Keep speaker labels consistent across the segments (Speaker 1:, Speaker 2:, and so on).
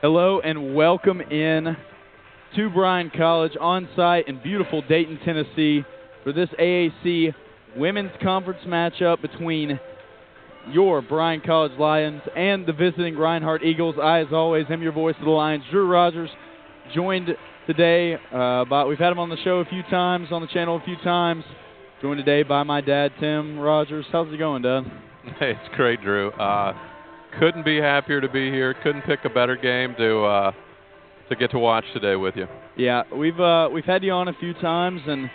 Speaker 1: Hello and welcome in to Bryan College on site in beautiful Dayton, Tennessee for this AAC Women's Conference matchup between your Bryan College Lions and the visiting Reinhardt Eagles. I, as always, am your voice of the Lions, Drew Rogers, joined today we've had him on the show a few times, on the channel a few times, joined today by my dad, Tim Rogers. How's it going, Dad?
Speaker 2: Hey, it's great, Drew. Couldn't be happier to be here. Couldn't pick a better game to get to watch today with you.
Speaker 1: Yeah, we've had you on a few times, and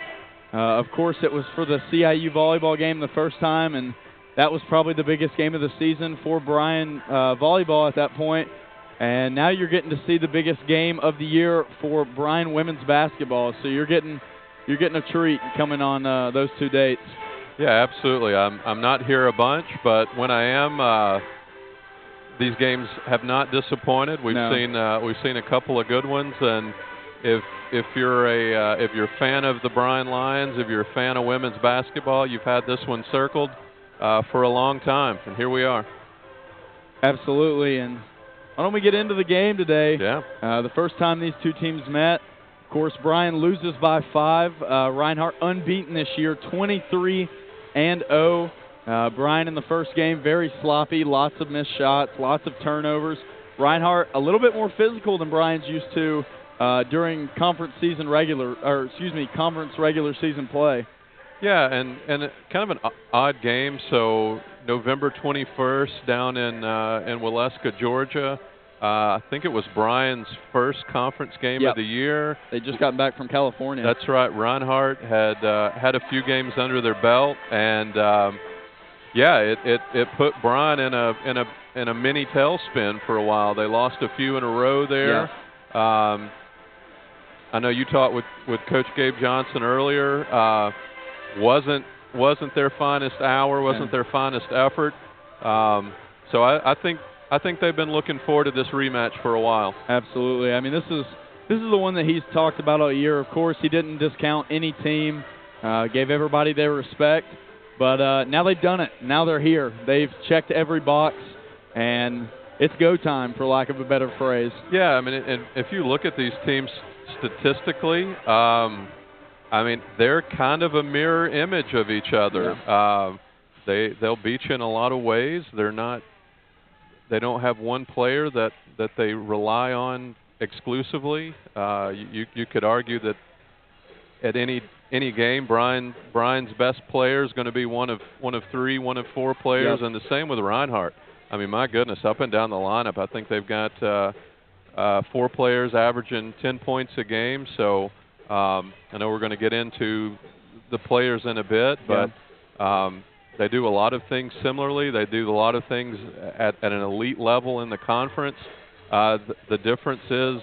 Speaker 1: of course it was for the CIU volleyball game the first time, and that was probably the biggest game of the season for Bryan volleyball at that point. And now you're getting to see the biggest game of the year for Bryan women's basketball. So you're getting a treat coming on those two dates.
Speaker 2: Yeah, absolutely. I'm not here a bunch, but when I am, these games have not disappointed. We've seen a couple of good ones, and if you're a fan of the Bryan Lions, if you're a fan of women's basketball, you've had this one circled for a long time, and here we are.
Speaker 1: Absolutely, and why don't we get into the game today?
Speaker 2: Yeah.
Speaker 1: The first time these two teams met, of course, Bryan loses by 5. Reinhardt unbeaten this year, 23-0. Bryan in the first game, very sloppy, lots of missed shots, lots of turnovers. Reinhardt a little bit more physical than Bryan's used to during conference regular season play.
Speaker 2: Yeah, and kind of an odd game. So November 21st down in Waleska, Georgia. I think it was Bryan's first conference game of the year.
Speaker 1: They just got back from California.
Speaker 2: That's right. Reinhardt had a few games under their belt, and it put Bryan in a mini tailspin for a while. They lost a few in a row there. Yeah. I know you talked with Coach Gabe Johnson earlier. Wasn't their finest hour, wasn't their finest effort. So I think they've been looking forward to this rematch for a while.
Speaker 1: Absolutely. I mean, this is the one that he's talked about all year. Of course, he didn't discount any team, gave everybody their respect. But now they've done it. Now they're here. They've checked every box, and it's go time, for lack of a better phrase.
Speaker 2: Yeah, I mean, and if you look at these teams statistically, I mean, they're kind of a mirror image of each other. Yeah. They'll beat you in a lot of ways. They don't have one player that they rely on exclusively. You could argue that at any game, Bryan's best player is going to be one of 3, one of 4 players, and the same with Reinhardt. I mean, my goodness, up and down the lineup, I think they've got 4 players averaging 10 points a game. So I know we're going to get into the players in a bit, but they do a lot of things similarly. They do a lot of things at an elite level in the conference. The difference is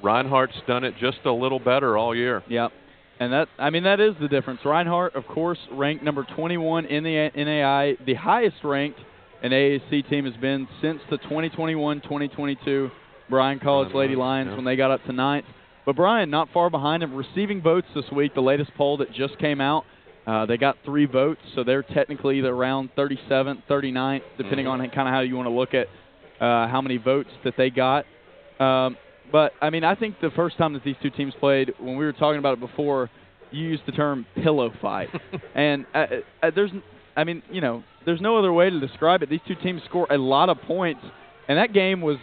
Speaker 2: Reinhardt's done it just a little better all year.
Speaker 1: Yep. And that is the difference. Reinhardt, of course, ranked number 21 in the NAI. The highest ranked an AAC team has been since the 2021-2022 Bryan College Lady Lions when they got up to 9th. But Bryan not far behind him, receiving votes this week. The latest poll that just came out, they got 3 votes, so they're technically either around 37th, 39th, depending on kind of how you want to look at how many votes that they got. But, I mean, I think the first time that these two teams played, when we were talking about it before, you used the term pillow fight. And there's no other way to describe it. These two teams score a lot of points, and that game was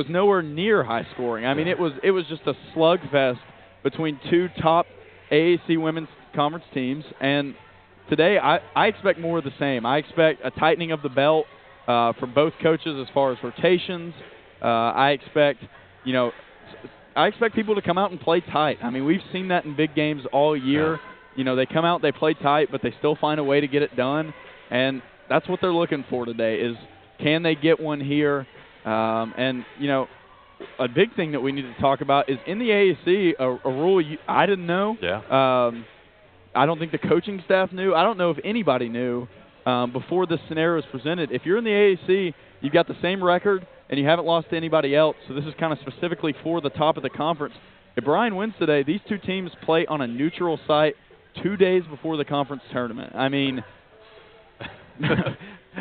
Speaker 1: nowhere near high scoring. I mean, it was just a slugfest between 2 top AAC women's conference teams. And today I expect more of the same. I expect a tightening of the belt from both coaches as far as rotations. I expect people to come out and play tight. I mean, we've seen that in big games all year. Yeah. They come out, they play tight, but they still find a way to get it done. And that's what they're looking for today is can they get one here? A big thing that we need to talk about is in the AAC, a rule I didn't know.
Speaker 2: Yeah.
Speaker 1: I don't think the coaching staff knew. I don't know if anybody knew before this scenario was presented. If you're in the AAC, you've got the same record, and you haven't lost to anybody else, so this is kind of specifically for the top of the conference. If Bryan wins today, these two teams play on a neutral site 2 days before the conference tournament. I mean,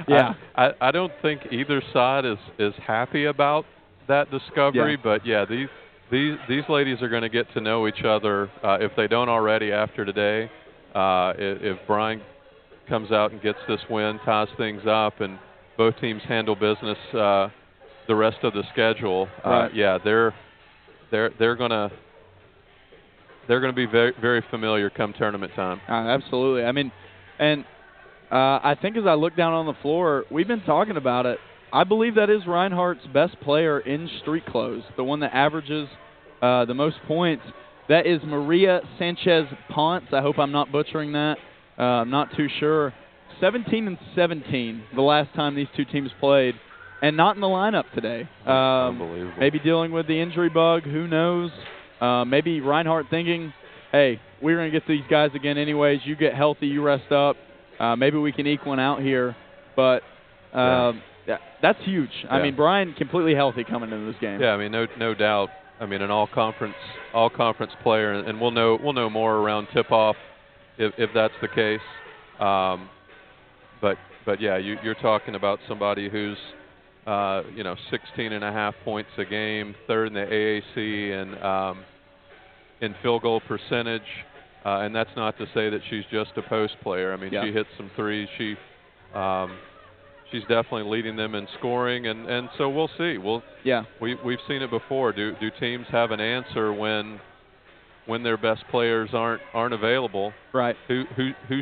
Speaker 2: yeah. I don't think either side is happy about that discovery.
Speaker 1: Yeah.
Speaker 2: But yeah, these ladies are going to get to know each other if they don't already after today. If Bryan comes out and gets this win, ties things up, and both teams handle business the rest of the schedule,
Speaker 1: Right.
Speaker 2: yeah, they're gonna be very, very familiar come tournament time.
Speaker 1: Absolutely. I mean, and I think as I look down on the floor, we've been talking about it. I believe that is Reinhardt's best player in street clothes, the one that averages the most points. That is Maria Sanchez-Ponce. I hope I'm not butchering that. I'm not too sure. 17-17 the last time these two teams played, and not in the lineup today.
Speaker 2: Unbelievable.
Speaker 1: Maybe dealing with the injury bug. Who knows? Maybe Reinhardt thinking, hey, we're going to get these guys again anyways. You get healthy, you rest up. Maybe we can eke one out here. But that's huge.
Speaker 2: Yeah.
Speaker 1: I mean, Bryan completely healthy coming into this game.
Speaker 2: Yeah, I mean, no doubt. I mean, an all-conference player, and we'll know more around tip-off if that's the case. But yeah, you're talking about somebody who's 16.5 points a game, third in the AAC in field goal percentage, and that's not to say that she's just a post player. I mean,
Speaker 1: Yeah.
Speaker 2: she hits some threes. She's definitely leading them in scoring, and so we'll see. We've seen it before. Do teams have an answer when their best players aren't available?
Speaker 1: Right.
Speaker 2: Who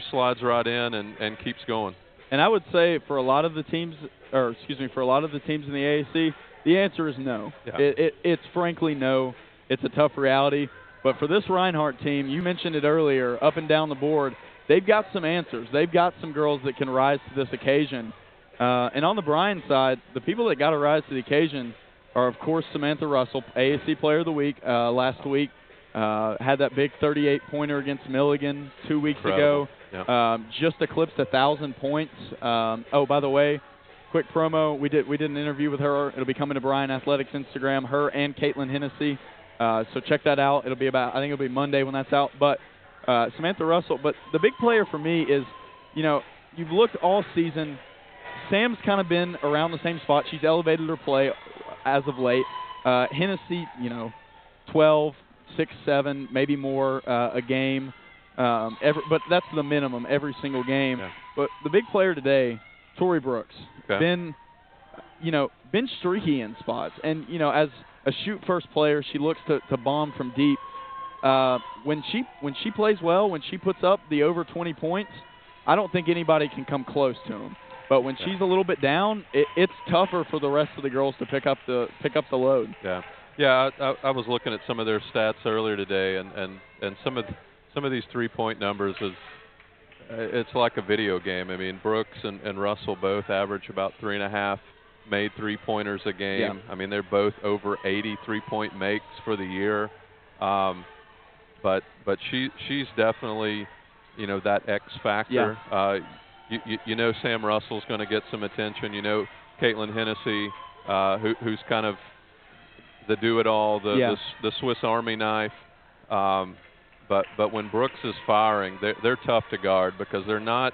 Speaker 2: slides right in and keeps going?
Speaker 1: And I would say for a lot of the teams, for a lot of the teams in the AAC, the answer is no.
Speaker 2: Yeah.
Speaker 1: It's frankly no. It's a tough reality. But for this Reinhardt team, you mentioned it earlier, up and down the board, they've got some answers. They've got some girls that can rise to this occasion. And on the Bryan side, the people that got to rise to the occasion are, of course, Samantha Russell, AAC Player of the Week last week. Had that big 38-pointer against Milligan 2 weeks ago.
Speaker 2: Yeah.
Speaker 1: Just eclipsed 1,000 points. Oh, by the way, quick promo. We did an interview with her. It'll be coming to Bryan Athletics Instagram. Her and Caitlin Hennessy. So check that out. I think it'll be Monday when that's out. But Samantha Russell. But the big player for me is, you've looked all season. Sam's kind of been around the same spot. She's elevated her play as of late. Hennessy, 12, 6, 7, maybe more a game. But that's the minimum every single game.
Speaker 2: Yeah.
Speaker 1: But the big player today, Tori Brooks,
Speaker 2: Okay.
Speaker 1: been streaky in spots. And, as a shoot-first player, she looks to bomb from deep. When she plays well, when she puts up the over 20 points, I don't think anybody can come close to them. But when she's a little bit down, it's tougher for the rest of the girls to pick up the load.
Speaker 2: Yeah. Yeah, I was looking at some of their stats earlier today, and some of these three-point numbers it's like a video game. I mean, Brooks and Russell both average about 3.5 made three-pointers a game.
Speaker 1: Yeah.
Speaker 2: I mean, they're both over 80 three-point makes for the year. But she's definitely that X factor.
Speaker 1: Yeah.
Speaker 2: Sam Russell's going to get some attention. Caitlin Hennessy, who's kind of the do-it-all, the Swiss Army knife. But when Brooks is firing, they're tough to guard because they're not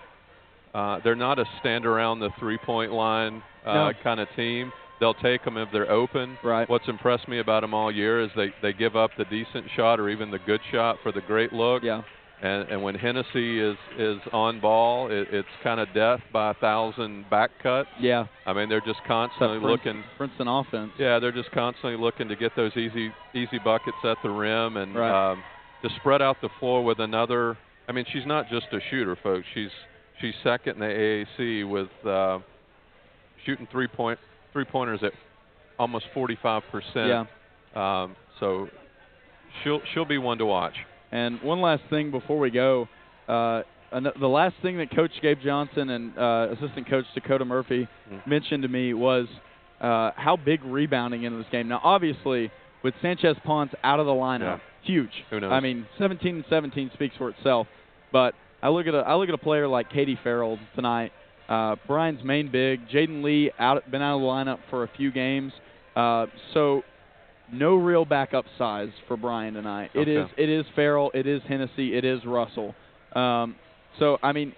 Speaker 2: a stand around the three-point line kind of team. They'll take them if they're open.
Speaker 1: Right.
Speaker 2: What's impressed me about them all year is they give up the decent shot or even the good shot for the great look.
Speaker 1: Yeah.
Speaker 2: And when Hennessy is on ball, it's kind of death by 1,000 back cuts.
Speaker 1: Yeah.
Speaker 2: I mean, they're just constantly looking.
Speaker 1: Princeton offense.
Speaker 2: Yeah, they're just constantly looking to get those easy buckets at the rim and to spread out the floor with another. I mean, she's not just a shooter, folks. She's second in the AAC with shooting three-pointers at almost 45%.
Speaker 1: Yeah.
Speaker 2: So she'll be one to watch.
Speaker 1: And one last thing before we go, the last thing that Coach Gabe Johnson and Assistant Coach Dakota Murphy mentioned to me was how big rebounding in this game. Now, obviously, with Sanchez-Ponce out of the lineup, huge.
Speaker 2: Who knows?
Speaker 1: I mean, 17-17 speaks for itself. But I look at a player like Katie Farrell tonight. Bryan's main big, Jaden Lee been out of the lineup for a few games. So no real backup size for Bryan tonight.
Speaker 2: Okay.
Speaker 1: It is Farrell, it is Hennessy, it is Russell. So I mean,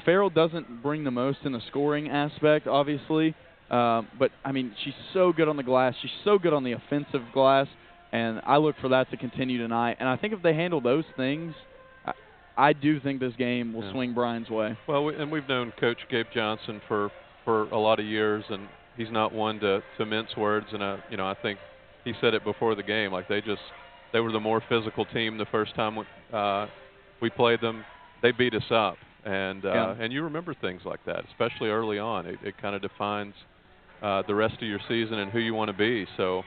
Speaker 1: Farrell doesn't bring the most in the scoring aspect, obviously, But, I mean, she's so good on the glass. She's so good on the offensive glass, and I look for that to continue tonight. And I think if they handle those things, I do think this game will swing Bryan's way.
Speaker 2: Well, and we've known Coach Gabe Johnson for a lot of years, and he's not one to mince words. And I think he said it before the game, like they were the more physical team the first time we played them. They beat us up, and you remember things like that, especially early on. It kind of defines the rest of your season and who you want to be. So,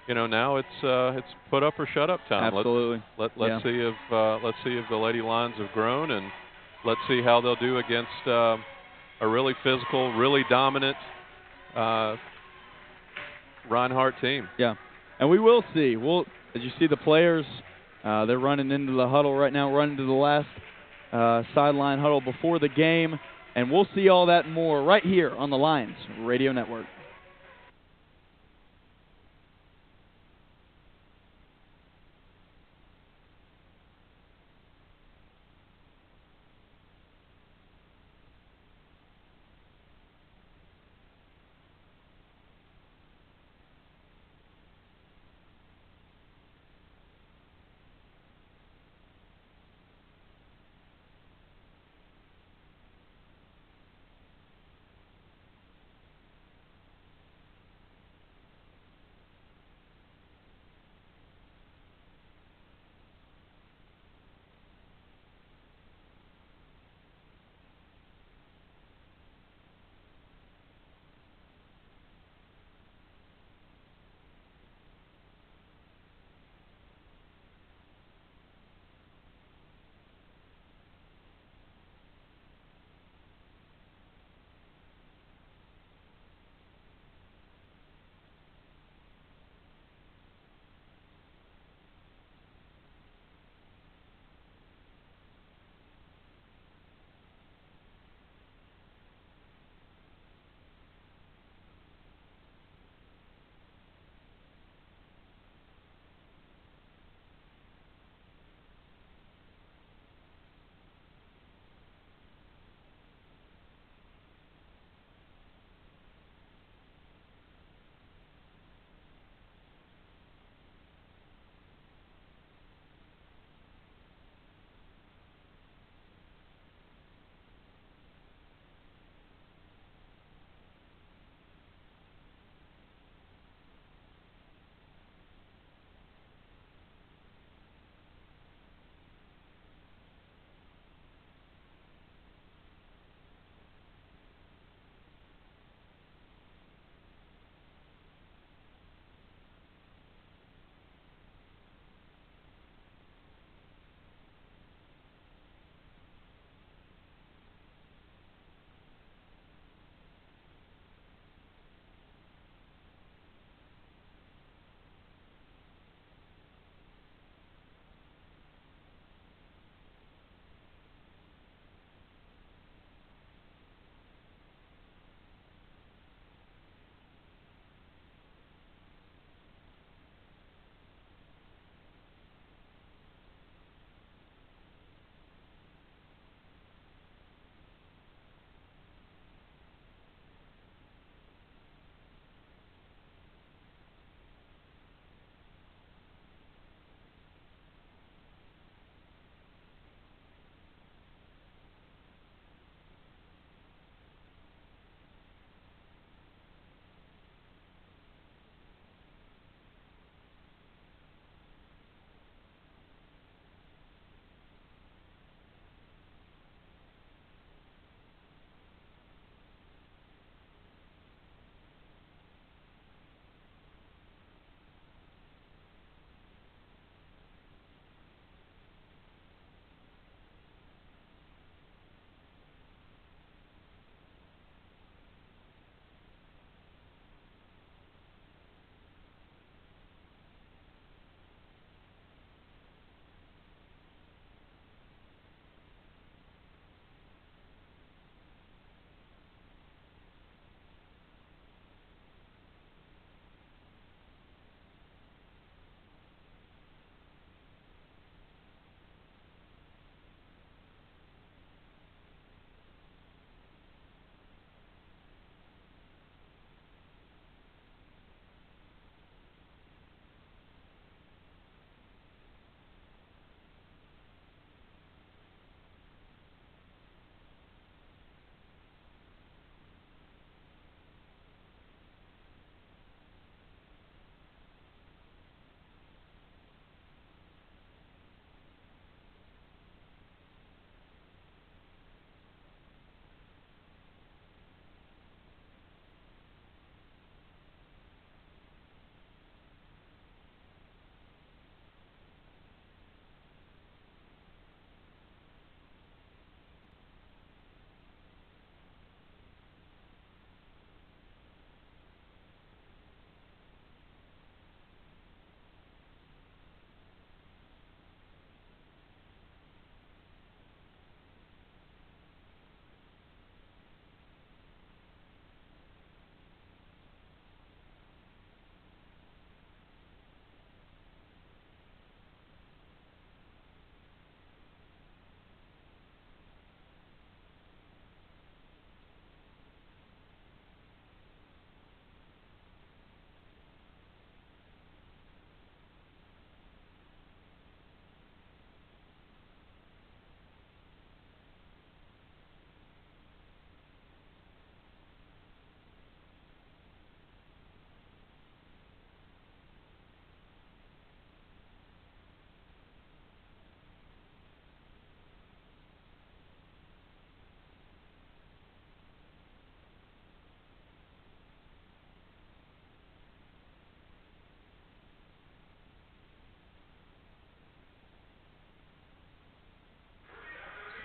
Speaker 2: now it's put up or shut up time.
Speaker 1: Absolutely.
Speaker 2: Let's see if the Lady Lions have grown, and let's see how they'll do against a really physical, really dominant Reinhardt team.
Speaker 1: Yeah, and we will see. As you see the players, they're running into the huddle right now, running to the last sideline huddle before the game, and we'll see all that and more right here on the Lions Radio Network.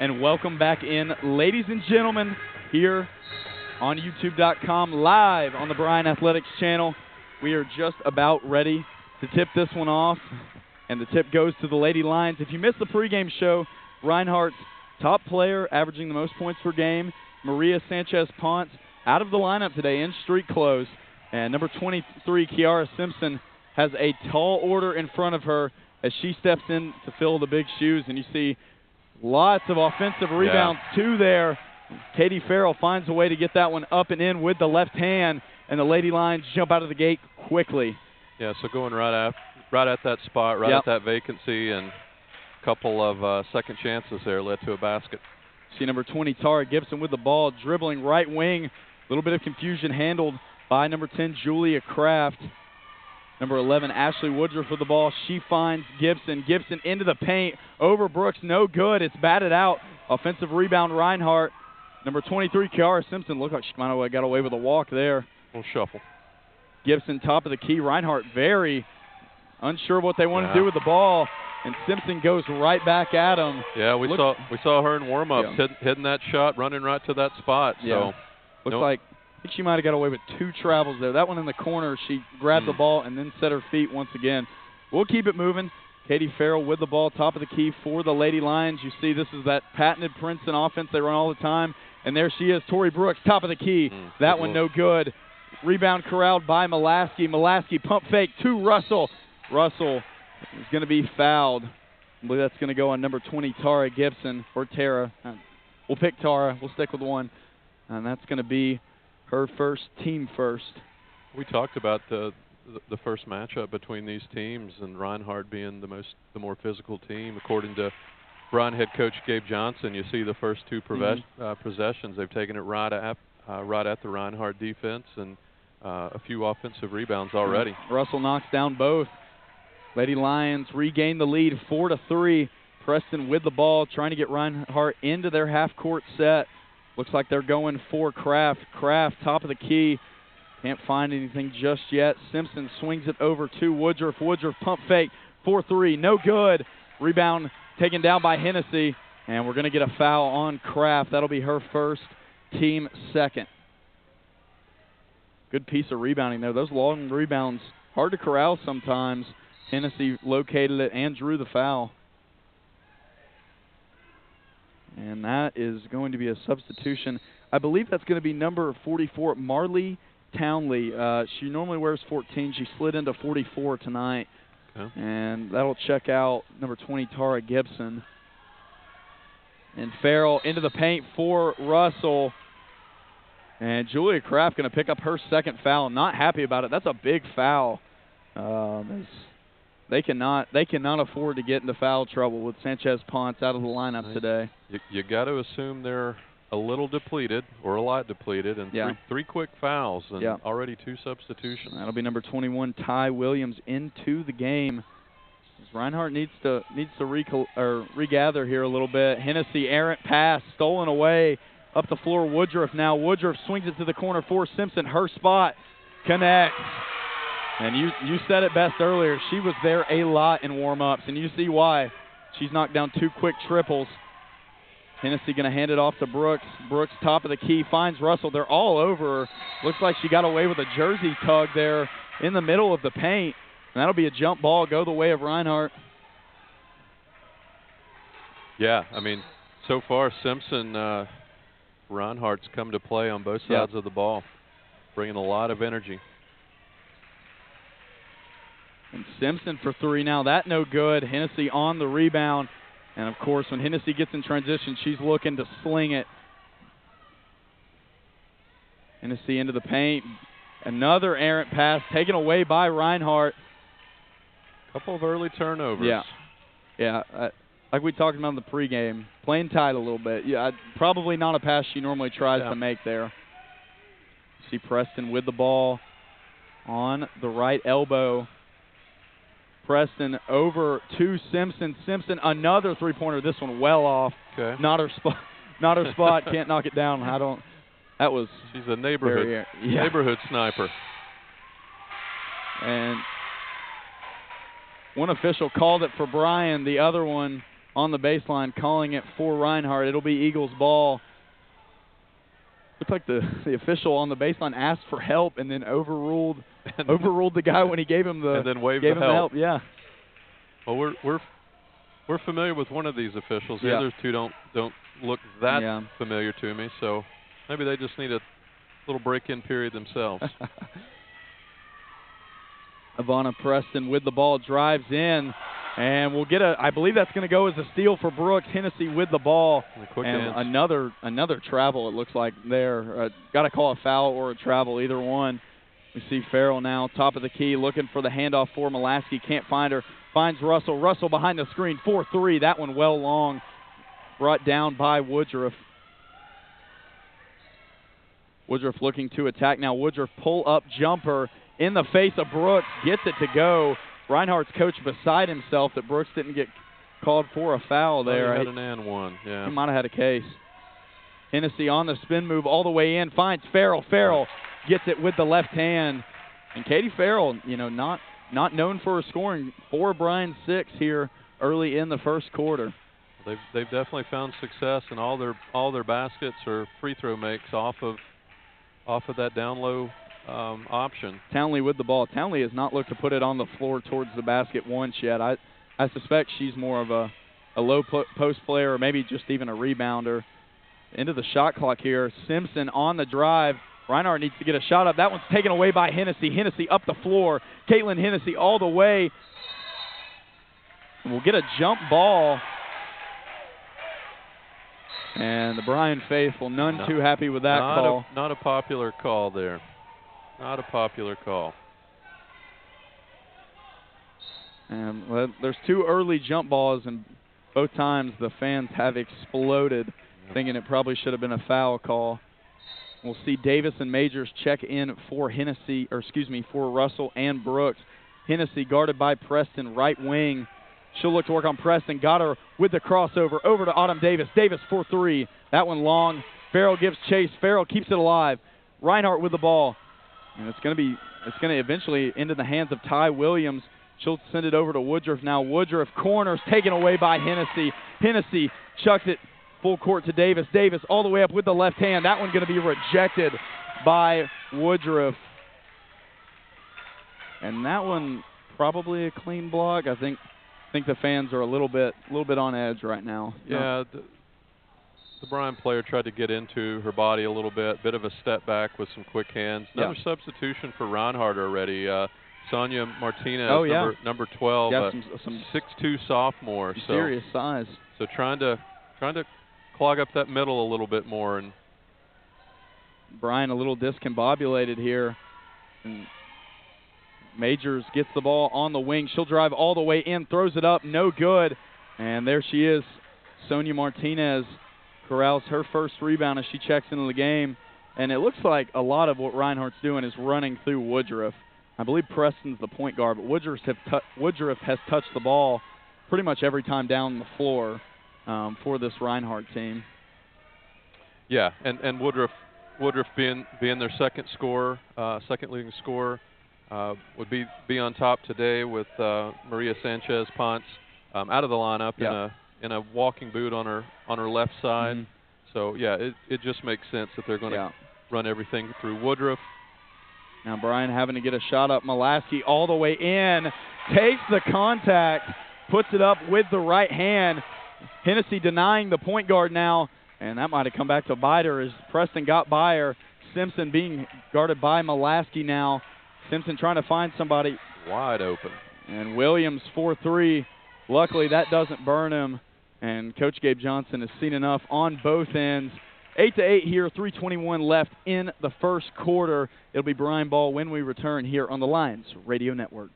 Speaker 1: and welcome back in, ladies and gentlemen, here on YouTube.com, live on the Bryan Athletics channel. We are just about ready to tip this one off, and the tip goes to the Lady Lions. If you missed the pregame show, Reinhardt's top player, averaging the most points per game, Maria Sanchez-Ponce, out of the lineup today in street clothes. And number 23, Kiara Simpson, has a tall order in front of her as she steps in to fill the big shoes. And you see lots of offensive rebounds, two there. Katie Farrell finds a way to get that one up and in with the left hand, and the Lady Lions jump out of the gate quickly.
Speaker 2: Yeah, so going right at that spot, right at that vacancy, and a couple of second chances there led to a basket.
Speaker 1: See number 20, Tara Gibson, with the ball, dribbling right wing. A little bit of confusion handled by number 10, Julia Kraft. Number 11, Ashley Woodruff with the ball. She finds Gibson. Gibson into the paint. Over Brooks, no good. It's batted out. Offensive rebound, Reinhardt. Number 23, Kiara Simpson. Looked like she might have got away with a walk there.
Speaker 2: A little shuffle. Gibson,
Speaker 1: top of the key. Reinhardt very unsure what they want to do with the ball. And Simpson goes right back at him.
Speaker 2: Yeah, we saw her in warm-ups, hitting that shot, running right to that spot. So
Speaker 1: looks like I think she might have got away with two travels there. That one in the corner, she grabbed the ball and then set her feet once again. We'll keep it moving. Katie Farrell with the ball, top of the key for the Lady Lions. You see this is that patented Princeton offense they run all the time. And there she is, Tori Brooks, top of the key. That one no good. Rebound corralled by Molaski. Molaski pump fake to Russell. Russell is going to be fouled. I believe that's going to go on number 20, Tara Gibson, or Tara. We'll pick Tara. We'll stick with one. And that's going to be her first, team first.
Speaker 2: We talked about the first matchup between these teams, and Reinhardt being the more physical team. According to Bryan head coach Gabe Johnson, you see the first two possessions, they've taken it right at the Reinhardt defense, and a few offensive rebounds already.
Speaker 1: Russell knocks down both. Lady Lions regain the lead 4-3. Preston with the ball, trying to get Reinhardt into their half-court set. Looks like they're going for Kraft. Kraft, top of the key. Can't find anything just yet. Simpson swings it over to Woodruff. Woodruff pump fake, 4-3, no good. Rebound taken down by Hennessy, and we're going to get a foul on Kraft. That'll be her first, team second. Good piece of rebounding there. Those long rebounds, hard to corral sometimes. Hennessy located it and drew the foul. And that is going to be a substitution. I believe that's going to be number 44, Marley Townley. She normally wears 14. She slid into 44 tonight. Okay. And that'll check out number 20, Tara Gibson. And Farrell into the paint for Russell. And Julia Kraft going to pick up her second foul. Not happy about it. That's a big foul. They cannot afford to get into foul trouble with Sanchez-Ponce out of the lineup today.
Speaker 2: You got to assume they're a little depleted or a lot depleted, and three quick fouls and already two substitutions.
Speaker 1: That'll be number 21, Ty Williams, into the game. Reinhardt needs to regather here a little bit. Hennessy, errant pass, stolen away up the floor. Woodruff now. Woodruff swings it to the corner for Simpson. Her spot connects. And you said it best earlier. She was there a lot in warm-ups, and you see why. She's knocked down two quick triples. Hennessy going to hand it off to Brooks. Brooks, top of the key, finds Russell. They're all over her. Looks like she got away with a jersey tug there in the middle of the paint. And that'll be a jump ball, go the way of Reinhardt.
Speaker 2: Yeah, I mean, so far Simpson, Reinhardt's come to play on both sides of the ball, bringing a lot of energy.
Speaker 1: And Simpson for three now. That no good. Hennessy on the rebound. And, of course, when Hennessy gets in transition, she's looking to sling it. Hennessy into the paint. Another errant pass taken away by Reinhardt.
Speaker 2: Couple of early turnovers.
Speaker 1: Yeah. Like we talked about in the pregame, playing tight a little bit. Yeah, probably not a pass she normally tries to make there. See Preston with the ball on the right elbow. Preston over to Simpson. Simpson, another three-pointer. This one well off.
Speaker 2: Okay.
Speaker 1: Not her spot. Not her spot. Can't knock it down. That was.
Speaker 2: She's a neighborhood sniper.
Speaker 1: And one official called it for Bryan. The other one on the baseline, calling it for Reinhardt. It'll be Eagles ball. Looks like the official on the baseline asked for help and then overruled the guy when he gave him the
Speaker 2: and then waved the
Speaker 1: help. Yeah.
Speaker 2: Well, we're familiar with one of these officials. The
Speaker 1: Yeah.
Speaker 2: other two don't look that familiar to me. So maybe they just need a little break-in period themselves.
Speaker 1: Ivana Preston with the ball, drives in, and we'll get I believe that's going to go as a steal for Brooks. Hennessy with the ball, and another travel, it looks like there. Got to call a foul or a travel, either one. We see Farrell now, top of the key, looking for the handoff for Mulaski. Can't find her. Finds Russell. Russell behind the screen, 4-3. That one well long, brought down by Woodruff. Woodruff looking to attack now. Woodruff pull-up jumper in the face of Brooks, gets it to go. Reinhardt's coach beside himself that Brooks didn't get called for a foul there.
Speaker 2: He had an and one, yeah.
Speaker 1: He might have had a case. Hennessy on the spin move all the way in, finds Farrell. Farrell gets it with the left hand. And Katie Farrell, not known for her scoring. 4 Bryan 6 here early in the first quarter.
Speaker 2: They've definitely found success, and all their baskets or free throw makes off of that down low option.
Speaker 1: Townley with the ball. Townley has not looked to put it on the floor towards the basket once yet. I suspect she's more of a low post player, or maybe just even a rebounder. Into the shot clock here. Simpson on the drive. Reinhardt needs to get a shot up. That one's taken away by Hennessy. Hennessy up the floor. Caitlin Hennessy all the way. We'll get a jump ball. And the Bryan faithful, none too happy with that call.
Speaker 2: Not a popular call there. Not a popular call.
Speaker 1: And there's 2 early jump balls, and both times the fans have exploded, thinking it probably should have been a foul call. We'll see Davis and Majors check in for for Russell and Brooks. Hennessy guarded by Preston, right wing. She'll look to work on Preston. Got her with the crossover over to Autumn Davis. Davis for 3. That one long. Farrell gives chase. Farrell keeps it alive. Reinhardt with the ball. And it's going to eventually end in the hands of Ty Williams. She'll send it over to Woodruff now. Woodruff corners taken away by Hennessy. Hennessy chucks it full court to Davis. Davis all the way up with the left hand. That one going to be rejected by Woodruff. And that one probably a clean block. I think the fans are a little bit on edge right now.
Speaker 2: Yeah, the Bryan player tried to get into her body a little bit of a step back with some quick hands. Another substitution for Reinhardt already. Sonia Martinez, number 12, some 6'2" sophomore.
Speaker 1: Serious size.
Speaker 2: So trying to clog up that middle a little bit more. And
Speaker 1: Bryan a little discombobulated here. And Majors gets the ball on the wing. She'll drive all the way in, throws it up, no good. And there she is. Sonia Martinez corrals her first rebound as she checks into the game. And it looks like a lot of what Reinhardt's doing is running through Woodruff. I believe Preston's the point guard, but Woodruff has touched the ball pretty much every time down the floor for this Reinhardt team.
Speaker 2: Yeah, and Woodruff being their second leading scorer, would be on top today with Maria Sanchez Ponce out of the lineup in a walking boot on her left side. Mm-hmm. So yeah, it just makes sense that they're going to run everything through Woodruff.
Speaker 1: Now Bryan having to get a shot up. Mulaski all the way in, takes the contact, puts it up with the right hand. Hennessy denying the point guard now, and that might have come back to bite her as Preston got by her. Simpson being guarded by Mulaski now. Simpson trying to find somebody.
Speaker 2: Wide open.
Speaker 1: And Williams 4-3. Luckily that doesn't burn him, and Coach Gabe Johnson has seen enough on both ends. 8-8 here, 3:21 left in the first quarter. It'll be Bryan ball when we return here on the Lions Radio Network.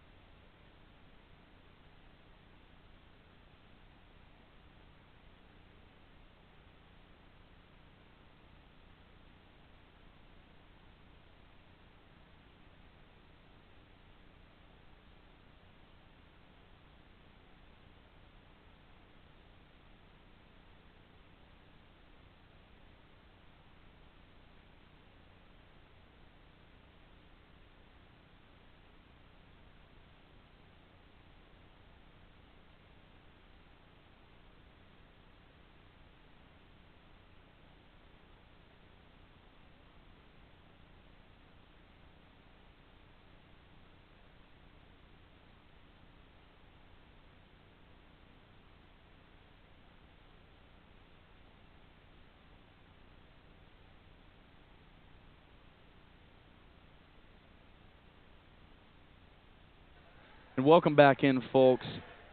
Speaker 1: And welcome back in, folks,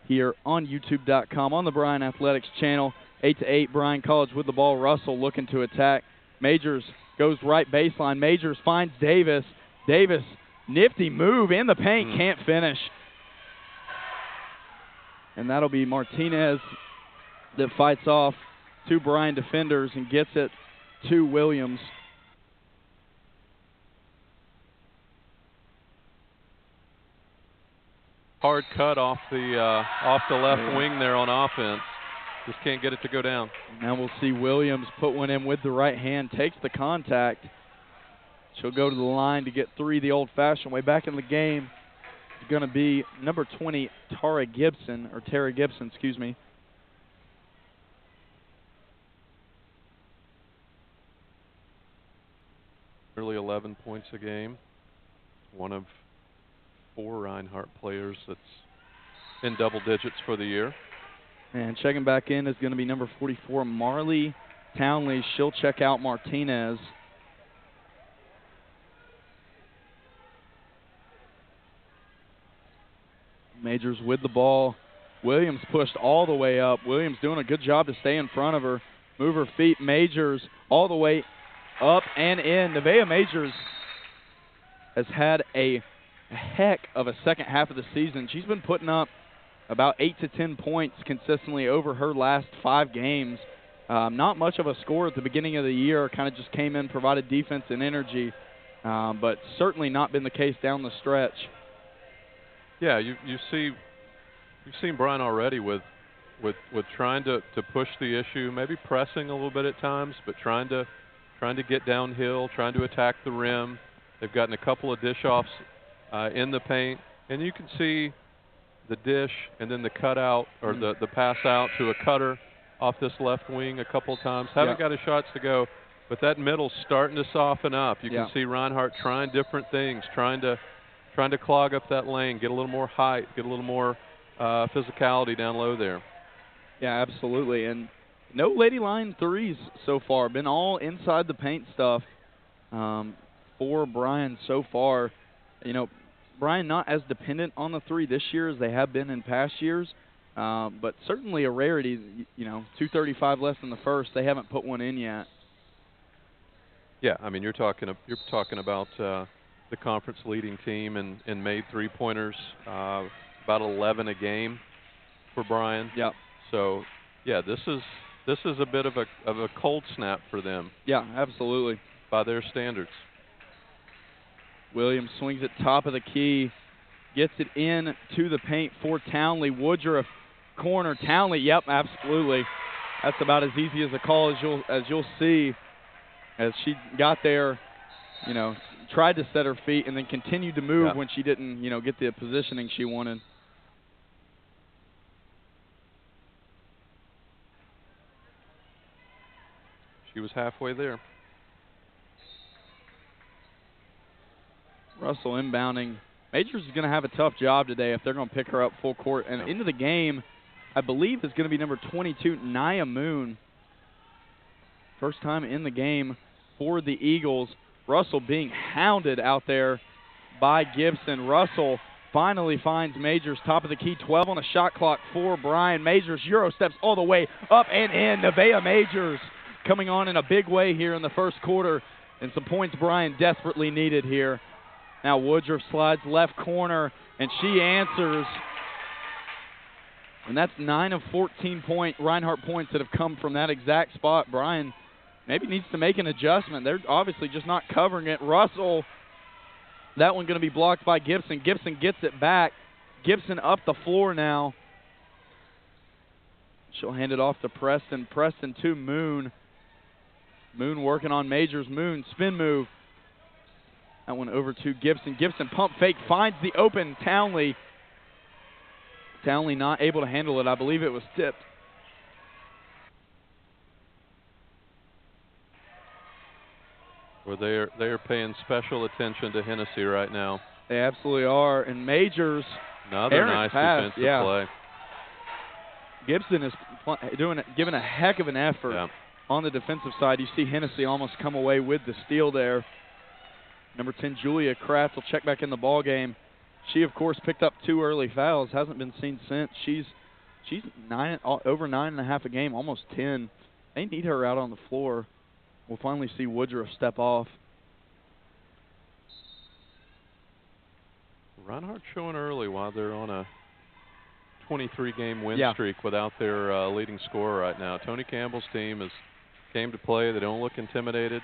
Speaker 1: here on YouTube.com on the Bryan Athletics channel. 8-8, Bryan College with the ball. Russell looking to attack. Majors goes right baseline. Majors finds Davis. Davis, nifty move in the paint, can't finish. And that'll be Martinez that fights off two Bryan defenders and gets it to Williams.
Speaker 2: Hard cut off the left wing there on offense. Just can't get it to go down.
Speaker 1: Now we'll see Williams put one in with the right hand, takes the contact. She'll go to the line to get three the old-fashioned way. Back in the game is going to be number 20, Tara Gibson, excuse me.
Speaker 2: Nearly 11 points a game. One of 4 Reinhardt players that's in double digits for the year.
Speaker 1: And checking back in is going to be number 44, Marley Townley. She'll check out Martinez. Majors with the ball. Williams pushed all the way up. Williams doing a good job to stay in front of her. Move her feet. Majors all the way up and in. Nevaeh Majors has had a heck of a second half of the season. She's been putting up about 8 to 10 points consistently over her last 5 games. Not much of a score at the beginning of the year. Kind of just came in, provided defense and energy, but certainly not been the case down the stretch.
Speaker 2: Yeah, you've seen Bryan already with trying to push the issue, maybe pressing a little bit at times, but trying to get downhill, trying to attack the rim. They've gotten a couple of dish-offs in the paint, and you can see the dish and then the cutout or the pass out to a cutter off this left wing a couple of times. Haven't got his shots to go, but that middle's starting to soften up. You can see Reinhardt trying different things, trying to clog up that lane, get a little more height, get a little more physicality down low there.
Speaker 1: Yeah, absolutely. And no lady line threes so far. Been all inside the paint stuff for Bryan so far. You know, Bryan not as dependent on the three this year as they have been in past years, but certainly a rarity. You know, 235 less than the first. They haven't put one in yet.
Speaker 2: Yeah, I mean you're talking about the conference leading team in made three-pointers, about 11 a game for Bryan.
Speaker 1: Yeah.
Speaker 2: So yeah, this is a bit of a cold snap for them.
Speaker 1: Yeah, absolutely.
Speaker 2: By their standards.
Speaker 1: Williams swings it top of the key, gets it in to the paint for Townley. Woodruff corner. Townley, yep, absolutely. That's about as easy as a call as you'll see, as she got there, you know, tried to set her feet and then continued to move when she didn't, you know, get the positioning she wanted.
Speaker 2: She was halfway there.
Speaker 1: Russell inbounding. Majors is going to have a tough job today if they're going to pick her up full court. And into the game, I believe, is going to be number 22, Nia Moon. First time in the game for the Eagles. Russell being hounded out there by Gibson. Russell finally finds Majors, top of the key, 12 on the shot clock for Bryan. Majors Euro steps all the way up and in. Nevaeh Majors coming on in a big way here in the first quarter, and some points Bryan desperately needed here. Now Woodruff slides left corner, and she answers. And that's 9 of 14 Reinhardt points that have come from that exact spot. Bryan maybe needs to make an adjustment. They're obviously just not covering it. Russell, that one going to be blocked by Gibson. Gibson gets it back. Gibson up the floor now. She'll hand it off to Preston. Preston to Moon. Moon working on Majors. Moon, spin move. That one over to Gibson. Gibson pump fake, finds the open Townley. Townley not able to handle it. I believe it was tipped.
Speaker 2: Well, they are paying special attention to Hennessy right now.
Speaker 1: They absolutely are. And Majors,
Speaker 2: another nice defensive play.
Speaker 1: Gibson is giving a heck of an effort on the defensive side. You see Hennessy almost come away with the steal there. Number 10, Julia Kraft, will check back in the ball game. She, of course, picked up 2 early fouls. Hasn't been seen since. She's over 9.5 a game, almost 10. They need her out on the floor. We'll finally see Woodruff step off.
Speaker 2: Reinhardt showing early while they're on a 23-game win streak without their leading scorer right now. Tony Campbell's team came to play. They don't look intimidated.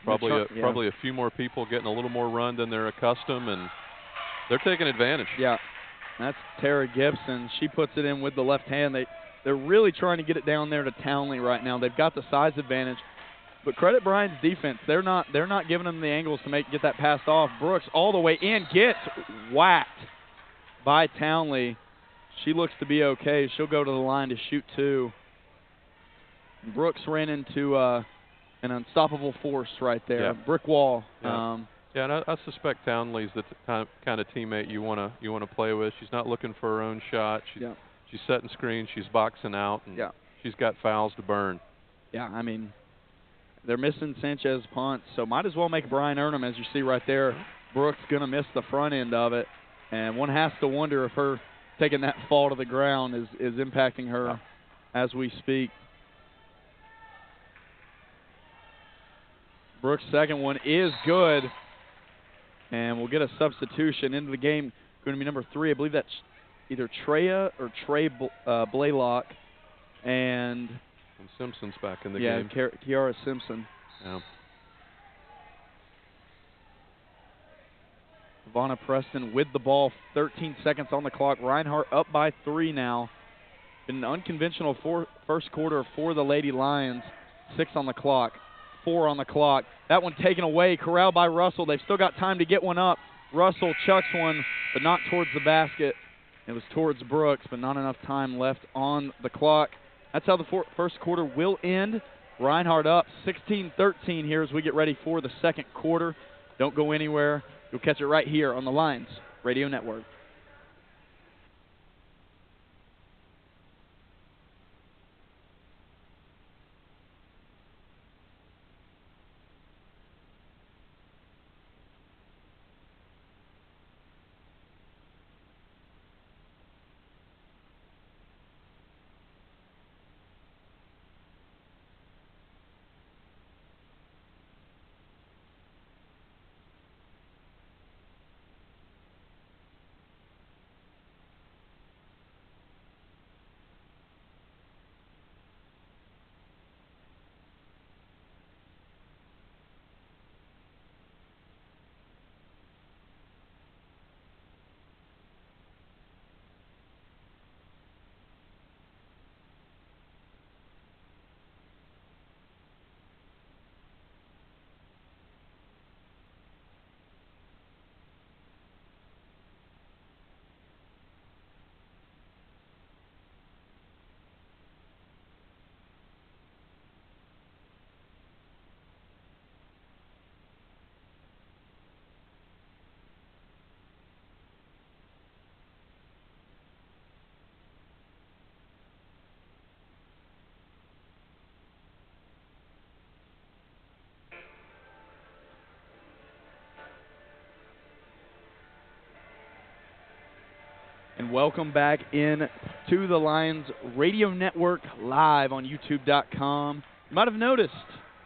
Speaker 2: Probably a few more people getting a little more run than they're accustomed, and they're taking advantage.
Speaker 1: Yeah, that's Tara Gibson. She puts it in with the left hand. They're really trying to get it down there to Townley right now. They've got the size advantage. But credit Bryan's defense. They're not giving them the angles to get that pass off. Brooks all the way in, gets whacked by Townley. She looks to be okay. She'll go to the line to shoot 2. Brooks ran into an unstoppable force right there.
Speaker 2: Yeah.
Speaker 1: Brick wall.
Speaker 2: Yeah. And I suspect Townley's the kind of teammate you want to play with. She's not looking for her own shot. She's setting screens. She's boxing out, and she's got fouls to burn.
Speaker 1: Yeah, I mean, they're missing Sanchez Ponce, so might as well make Bryan earn them, as you see right there. Brooks going to miss the front end of it, and one has to wonder if her taking that fall to the ground is impacting her as we speak. Brooks' second one is good, and we'll get a substitution into the game. Going to be number 3. I believe that's either Treya or Trey Blaylock, and
Speaker 2: Simpson's back in the game.
Speaker 1: Yeah, Kiara Simpson.
Speaker 2: Yeah.
Speaker 1: Ivana Preston with the ball, 13 seconds on the clock. Reinhardt up by 3 now. Been an unconventional first quarter for the Lady Lions. 6 on the clock, 4 on the clock. That one taken away, corralled by Russell. They've still got time to get one up. Russell chucks one, but not towards the basket. It was towards Brooks, but not enough time left on the clock. That's how the first quarter will end. Reinhardt up 16-13 here as we get ready for the second quarter. Don't go anywhere. You'll catch it right here on the Lions Radio Network. And welcome back in to the Lions Radio Network live on YouTube.com. You might have noticed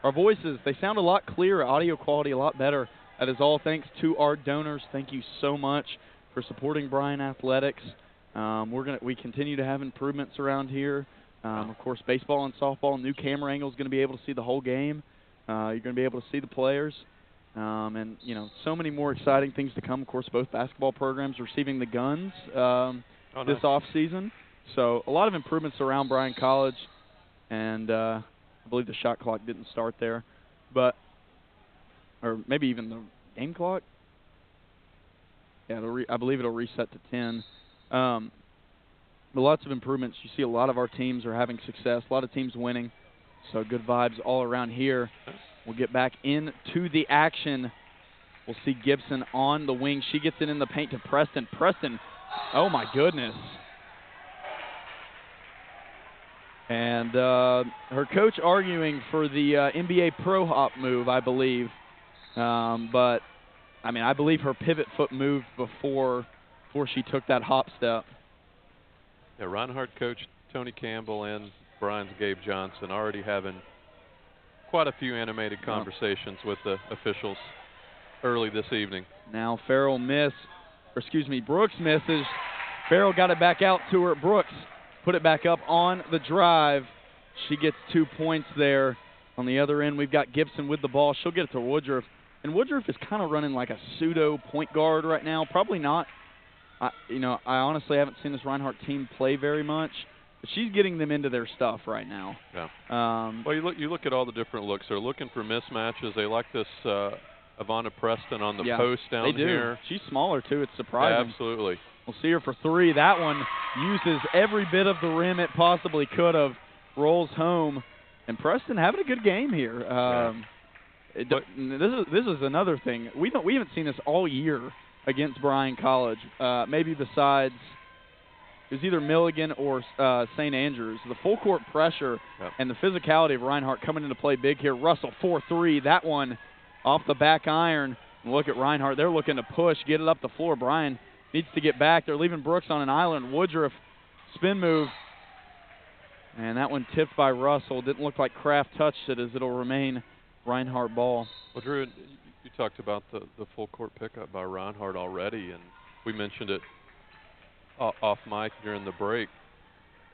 Speaker 1: our voices, they sound a lot clearer, audio quality a lot better. That is all thanks to our donors. Thank you so much for supporting Bryan Athletics. We continue to have improvements around here. Of course, baseball and softball, new camera angle is going to be able to see the whole game. You're going to be able to see the players. And, so many more exciting things to come. Of course, both basketball programs receiving the guns this offseason. So a lot of improvements around Bryan College. And I believe the shot clock didn't start there. Or maybe even the game clock. Yeah, I believe it'll reset to 10. But lots of improvements. You see a lot of our teams are having success. A lot of teams winning. So good vibes all around here. We'll get back into the action. We'll see Gibson on the wing. She gets it in the paint to Preston. Preston, oh my goodness. And her coach arguing for the NBA Pro Hop move, I believe. But I mean, I believe her pivot foot moved before she took that hop step.
Speaker 2: Yeah, Reinhardt coach Tony Campbell and Bryan's Gabe Johnson already having quite a few animated conversations with the officials early this evening.
Speaker 1: Now Brooks misses. Farrell got it back out to her. Brooks put it back up on the drive. She gets 2 points there. On the other end, we've got Gibson with the ball. She'll get it to Woodruff. And Woodruff is kind of running like a pseudo point guard right now. Probably not. I honestly haven't seen this Reinhardt team play very much. But she's getting them into their stuff right now.
Speaker 2: Yeah. Well, you look at all the different looks. They're looking for mismatches. They like this Ivana Preston on the post down here.
Speaker 1: She's smaller, too. It's surprising.
Speaker 2: Yeah, absolutely.
Speaker 1: We'll see her for 3. That one uses every bit of the rim it possibly could have. Rolls home. And Preston having a good game here. This is another thing. We haven't seen this all year against Bryan College. Maybe besides it was either Milligan or St. Andrews. The full court pressure and the physicality of Reinhardt coming into play big here. Russell 4-3. That one off the back iron. Look at Reinhardt. They're looking to push, get it up the floor. Bryan needs to get back. They're leaving Brooks on an island. Woodruff spin move. And that one tipped by Russell. Didn't look like Kraft touched it, as it'll remain Reinhardt ball.
Speaker 2: Well, Drew, you talked about the full court pickup by Reinhardt already, and we mentioned it off mic during the break.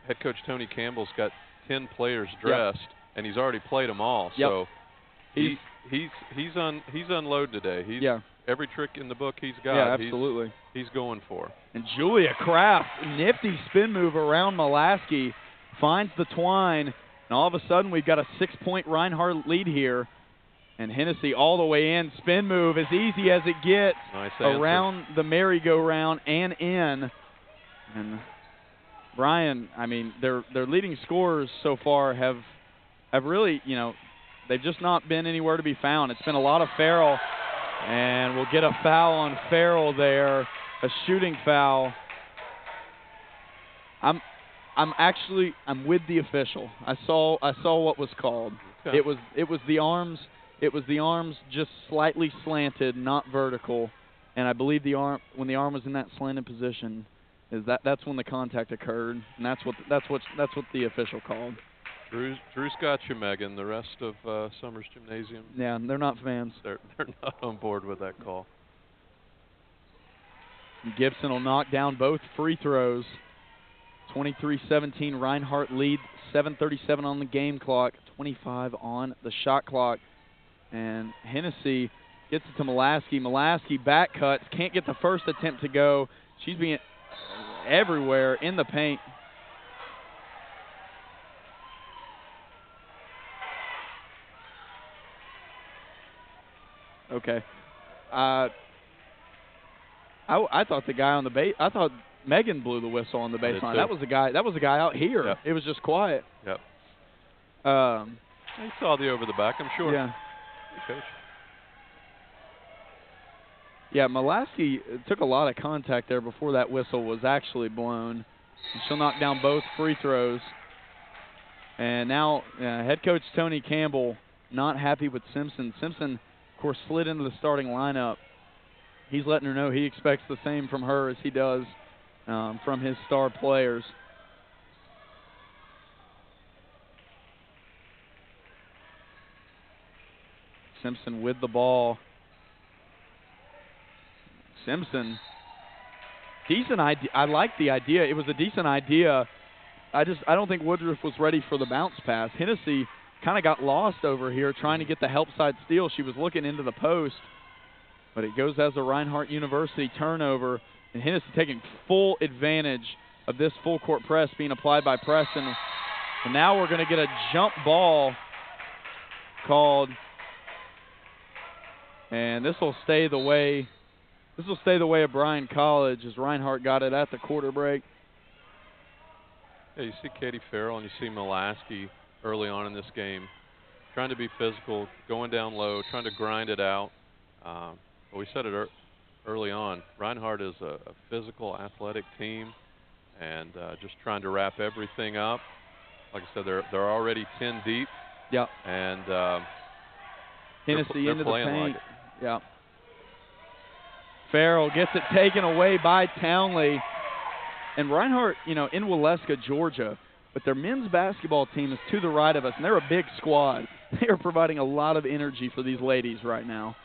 Speaker 2: Head coach Tony Campbell's got 10 players dressed, and he's already played them all. So he's unload today. Every trick in the book he's got.
Speaker 1: Yeah, absolutely.
Speaker 2: He's going for.
Speaker 1: And Julia Kraft, nifty spin move around Molaski. Finds the twine, and all of a sudden we've got a 6-point Reinhardt lead here. And Hennessy all the way in. Spin move as easy as it gets around the merry-go-round and in. And Bryan, I mean, their leading scorers so far have really, they've just not been anywhere to be found. It's been a lot of Farrell, and we'll get a foul on Farrell there, a shooting foul. I'm with the official. I saw what was called. Okay. It was the arms. It was the arms just slightly slanted, not vertical. And I believe when the arm was in that slanted position, that's when the contact occurred, and that's what the official called.
Speaker 2: Drew's got you, Megan. The rest of Summers Gymnasium.
Speaker 1: Yeah, they're not fans.
Speaker 2: They're not on board with that call.
Speaker 1: Gibson will knock down both free throws. 23-17, Reinhardt lead, 7:37 on the game clock, 25 on the shot clock. And Hennessy gets it to Molaski. Molaski back cuts, can't get the first attempt to go. She's being everywhere in the paint. Okay. I thought the guy on the base, I thought Megan blew the whistle on the baseline. That was the guy out here.
Speaker 2: Yep.
Speaker 1: It was just quiet.
Speaker 2: Yep. He saw the over the back, I'm sure.
Speaker 1: Yeah.
Speaker 2: Hey, Coach.
Speaker 1: Yeah, Molaski took a lot of contact there before that whistle was actually blown. And she'll knock down both free throws. And now head coach Tony Campbell not happy with Simpson. Simpson, of course, slid into the starting lineup. He's letting her know he expects the same from her as he does from his star players. Simpson with the ball. Simpson, decent idea. I like the idea. It was a decent idea. I don't think Woodruff was ready for the bounce pass. Hennessy kind of got lost over here trying to get the help side steal. She was looking into the post, but it goes as a Reinhardt University turnover, and Hennessy taking full advantage of this full court press being applied by Preston. And now we're going to get a jump ball called, and this will stay the way. This will stay the way of Bryan College as Reinhardt got it at the quarter break.
Speaker 2: Yeah, you see Katie Farrell and you see Molaski early on in this game trying to be physical, going down low, trying to grind it out. But we said it early on, Reinhardt is a physical, athletic team, and just trying to wrap everything up. Like I said, they're already 10 deep.
Speaker 1: Yeah.
Speaker 2: And
Speaker 1: Hennessy into the paint.
Speaker 2: like
Speaker 1: yeah. Farrell gets it taken away by Townley. And Reinhardt, you know, in Waleska, Georgia, but their men's basketball team is to the right of us, and they're a big squad. They are providing a lot of energy for these ladies right now.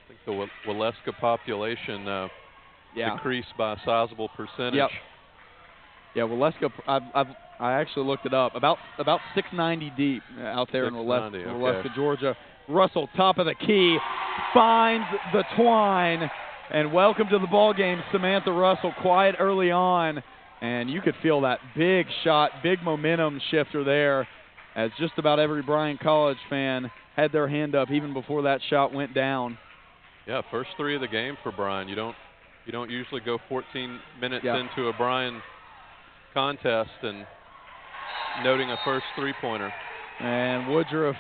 Speaker 2: I think the Waleska population decreased by a sizable percentage.
Speaker 1: Yep. Yeah, Waleska, I actually looked it up. About 690 deep out there in Waleska, Georgia. Russell, top of the key, finds the twine. And welcome to the ball game, Samantha Russell. Quiet early on, and you could feel that big shot, big momentum shifter there, as just about every Bryan College fan had their hand up even before that shot went down.
Speaker 2: Yeah, first three of the game for Bryan. You don't usually go 14 minutes into a Bryan contest and noting a first three-pointer. And
Speaker 1: Woodruff,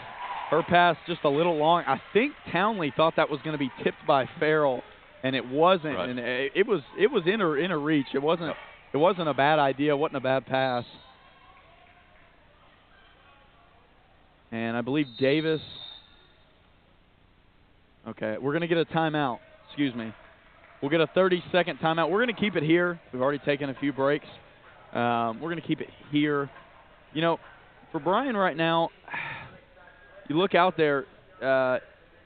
Speaker 1: her pass just a little long. I think Townley thought that was going to be tipped by Farrell, and it wasn't.
Speaker 2: Right.
Speaker 1: And it was in her reach. It wasn't a bad idea. It wasn't a bad pass. And I believe Davis. Okay, we're going to get a timeout. Excuse me. We'll get a 30-second timeout. We're going to keep it here. We've already taken a few breaks. We're going to keep it here. You know, for Bryan right now, you look out there,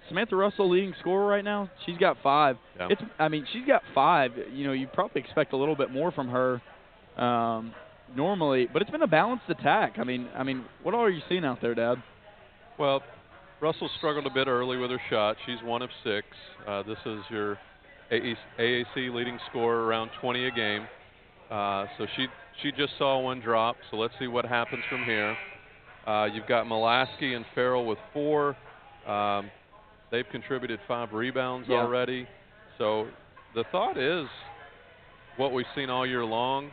Speaker 1: Samantha Russell leading scorer right now. She's got 5.
Speaker 2: Yeah.
Speaker 1: She's got 5. You know, you probably expect a little bit more from her normally, but it's been a balanced attack. I mean, what all are you seeing out there, Dad?
Speaker 2: Well, Russell struggled a bit early with her shot. She's 1 of 6. This is your AAC leading scorer, around 20 a game. So she just saw one drop. So let's see what happens from here. You've got Molaski and Farrell with 4. They've contributed 5 rebounds already. So the thought is what we've seen all year long,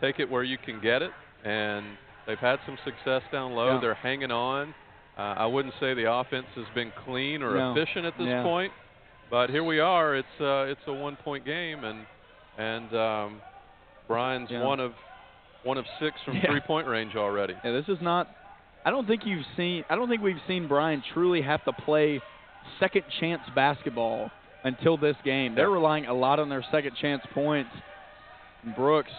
Speaker 2: take it where you can get it. And they've had some success down low. They're hanging on. I wouldn't say the offense has been clean or efficient at this point. But here we are. It's a 1-point game, and Bryan's 1 of 6 from 3-point range already.
Speaker 1: Yeah, this is not. I don't think we've seen Bryan truly have to play second chance basketball until this game. They're relying a lot on their second chance points. Brooks,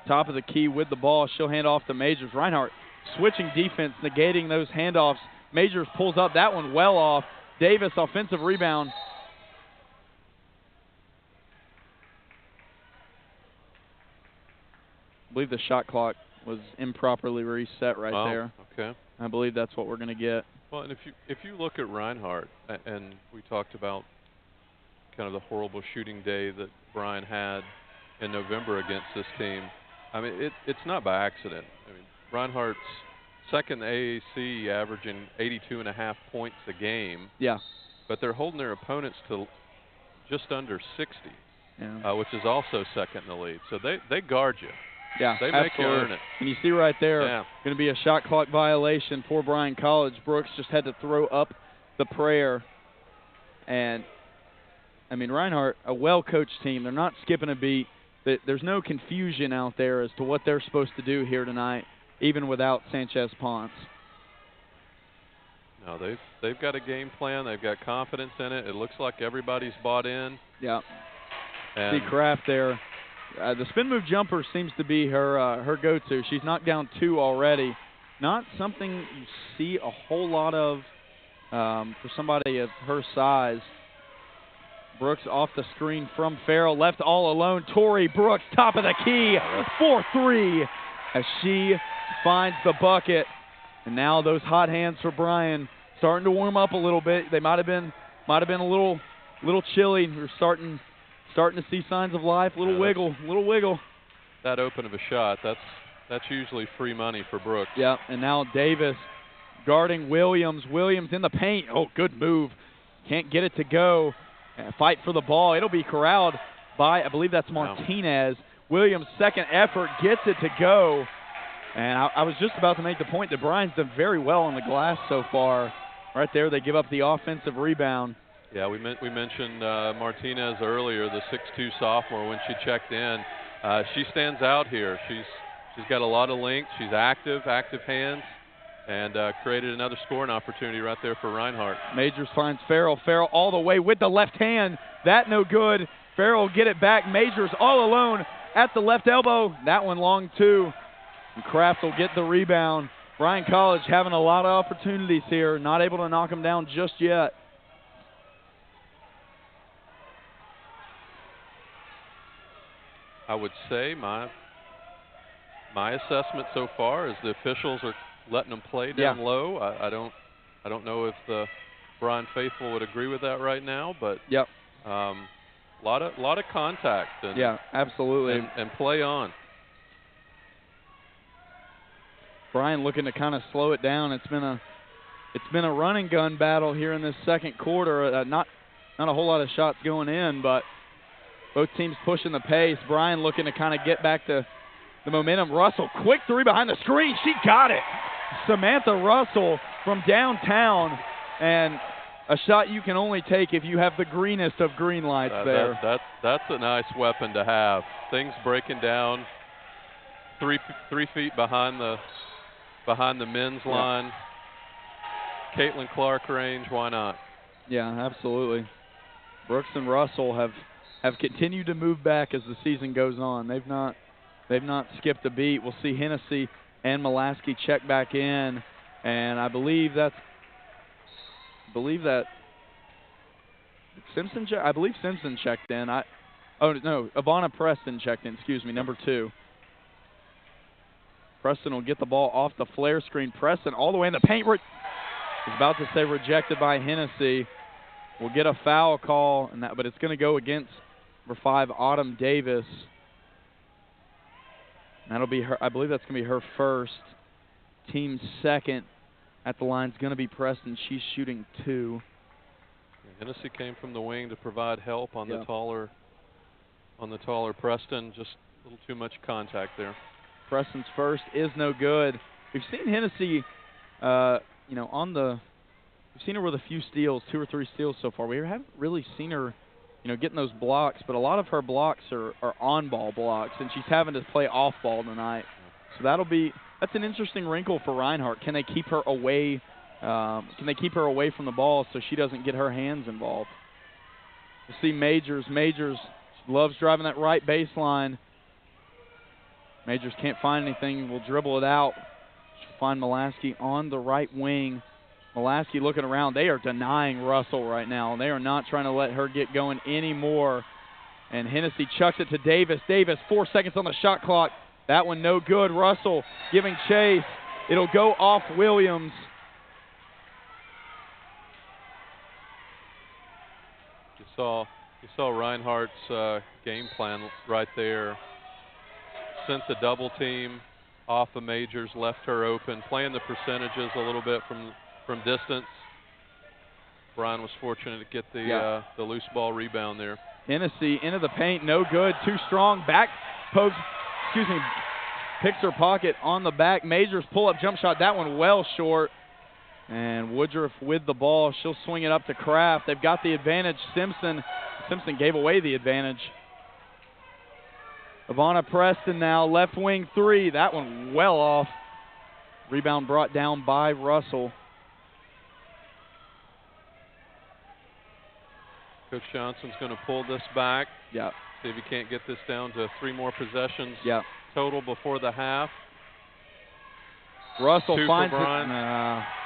Speaker 1: top of the key with the ball. She'll hand off to Majors. Reinhardt switching defense, negating those handoffs. Majors pulls up that one well off. Davis, offensive rebound. I believe the shot clock was improperly reset right there.
Speaker 2: Okay.
Speaker 1: I believe that's what we're going to get.
Speaker 2: Well, and if you look at Reinhardt, and we talked about kind of the horrible shooting day that Bryan had in November against this team, I mean, it's not by accident. I mean, Reinhardt's second AAC averaging 82.5 points a game.
Speaker 1: Yeah.
Speaker 2: But they're holding their opponents to just under 60, which is also second in the league. So they guard you.
Speaker 1: Yeah,
Speaker 2: they make you earn it.
Speaker 1: And you see right there, going to be a shot clock violation for Bryan College. Brooks just had to throw up the prayer. And, I mean, Reinhardt, a well-coached team. They're not skipping a beat. There's no confusion out there as to what they're supposed to do here tonight, even without Sanchez-Ponce.
Speaker 2: No, they've got a game plan. They've got confidence in it. It looks like everybody's bought in.
Speaker 1: Yeah.
Speaker 2: And
Speaker 1: see Kraft there. The spin move jumper seems to be her go-to. She's knocked down 2 already. Not something you see a whole lot of for somebody of her size. Brooks off the screen from Farrell, left all alone. Tori Brooks, top of the key, 4-3 as she finds the bucket. And now those hot hands for Bryan starting to warm up a little bit. They might have been a little chilly. We're starting to see signs of life. Little wiggle.
Speaker 2: That open of a shot, that's usually free money for Brooks.
Speaker 1: Yeah, and now Davis guarding Williams. Williams in the paint. Oh, good move. Can't get it to go. Fight for the ball. It'll be corralled by, I believe that's Martinez. Williams' second effort gets it to go. And I was just about to make the point that Bryan's done very well on the glass so far. Right there, they give up the offensive rebound.
Speaker 2: Yeah, we mentioned Martinez earlier, the 6'2 sophomore, when she checked in. She stands out here. She's got a lot of length. She's active hands, and created another scoring opportunity right there for Reinhardt.
Speaker 1: Majors finds Farrell. Farrell all the way with the left hand. That no good. Farrell get it back. Majors all alone at the left elbow. That one long too. And Kraft will get the rebound. Bryan College having a lot of opportunities here. Not able to knock them down just yet.
Speaker 2: I would say my assessment so far is the officials are letting them play down low. I don't know if the Bryan faithful would agree with that right now, but
Speaker 1: yep.
Speaker 2: Lot of contact. And,
Speaker 1: yeah, absolutely.
Speaker 2: And play on.
Speaker 1: Bryan looking to kind of slow it down. It's been a run and gun battle here in this second quarter. Not a whole lot of shots going in, but both teams pushing the pace. Bryan looking to kind of get back to the momentum. Russell, quick three behind the screen. She got it. Samantha Russell from downtown, and a shot you can only take if you have the greenest of green lights there.
Speaker 2: That's a nice weapon to have. Things breaking down 3 feet behind the men's line. Caitlin Clark range, why not?
Speaker 1: Yeah, absolutely. Brooks and Russell have continued to move back as the season goes on. They've not skipped a beat. We'll see Hennessy and Mulaski check back in, and I believe that Simpson checked in. Ivana Preston checked in. Excuse me, number 2. Preston will get the ball off the flare screen. Preston all the way in the paint. Is about to say rejected by Hennessy. We'll get a foul call, but it's going to go against number 5, Autumn Davis. That'll be her. I believe that's going to be her first. Team second at the line is going to be Preston. She's shooting 2.
Speaker 2: Hennessy came from the wing to provide help on the taller Preston. Just a little too much contact there.
Speaker 1: Preston's first is no good. We've seen Hennessy, we've seen her with a few steals, 2 or 3 steals so far. We haven't really seen her, getting those blocks, but a lot of her blocks are on-ball blocks, and she's having to play off-ball tonight. So that's an interesting wrinkle for Reinhardt. Can they keep her away? Can they keep her away from the ball so she doesn't get her hands involved? You see Majors. Majors loves driving that right baseline. Majors can't find anything. Will dribble it out. She'll find Mulaski on the right wing. Mulaski looking around. They are denying Russell right now. They are not trying to let her get going anymore. And Hennessy chucks it to Davis. Davis, 4 seconds on the shot clock. That one no good. Russell giving chase. It'll go off Williams.
Speaker 2: You saw Reinhardt's game plan right there. Sent the double team off of Majors, left her open, playing the percentages a little bit from distance. Bryan was fortunate to get the loose ball rebound there.
Speaker 1: Hennessy into the paint, no good, too strong. Back pokes, picks her pocket on the back. Majors pull-up jump shot, that one well short. And Woodruff with the ball. She'll swing it up to Kraft. They've got the advantage. Simpson gave away the advantage. Ivana Preston now, left wing 3. That one well off. Rebound brought down by Russell.
Speaker 2: Coach Johnson's going to pull this back.
Speaker 1: Yeah.
Speaker 2: See if he can't get this down to 3 more possessions total before the half.
Speaker 1: Russell
Speaker 2: 2
Speaker 1: finds
Speaker 2: for Bryan.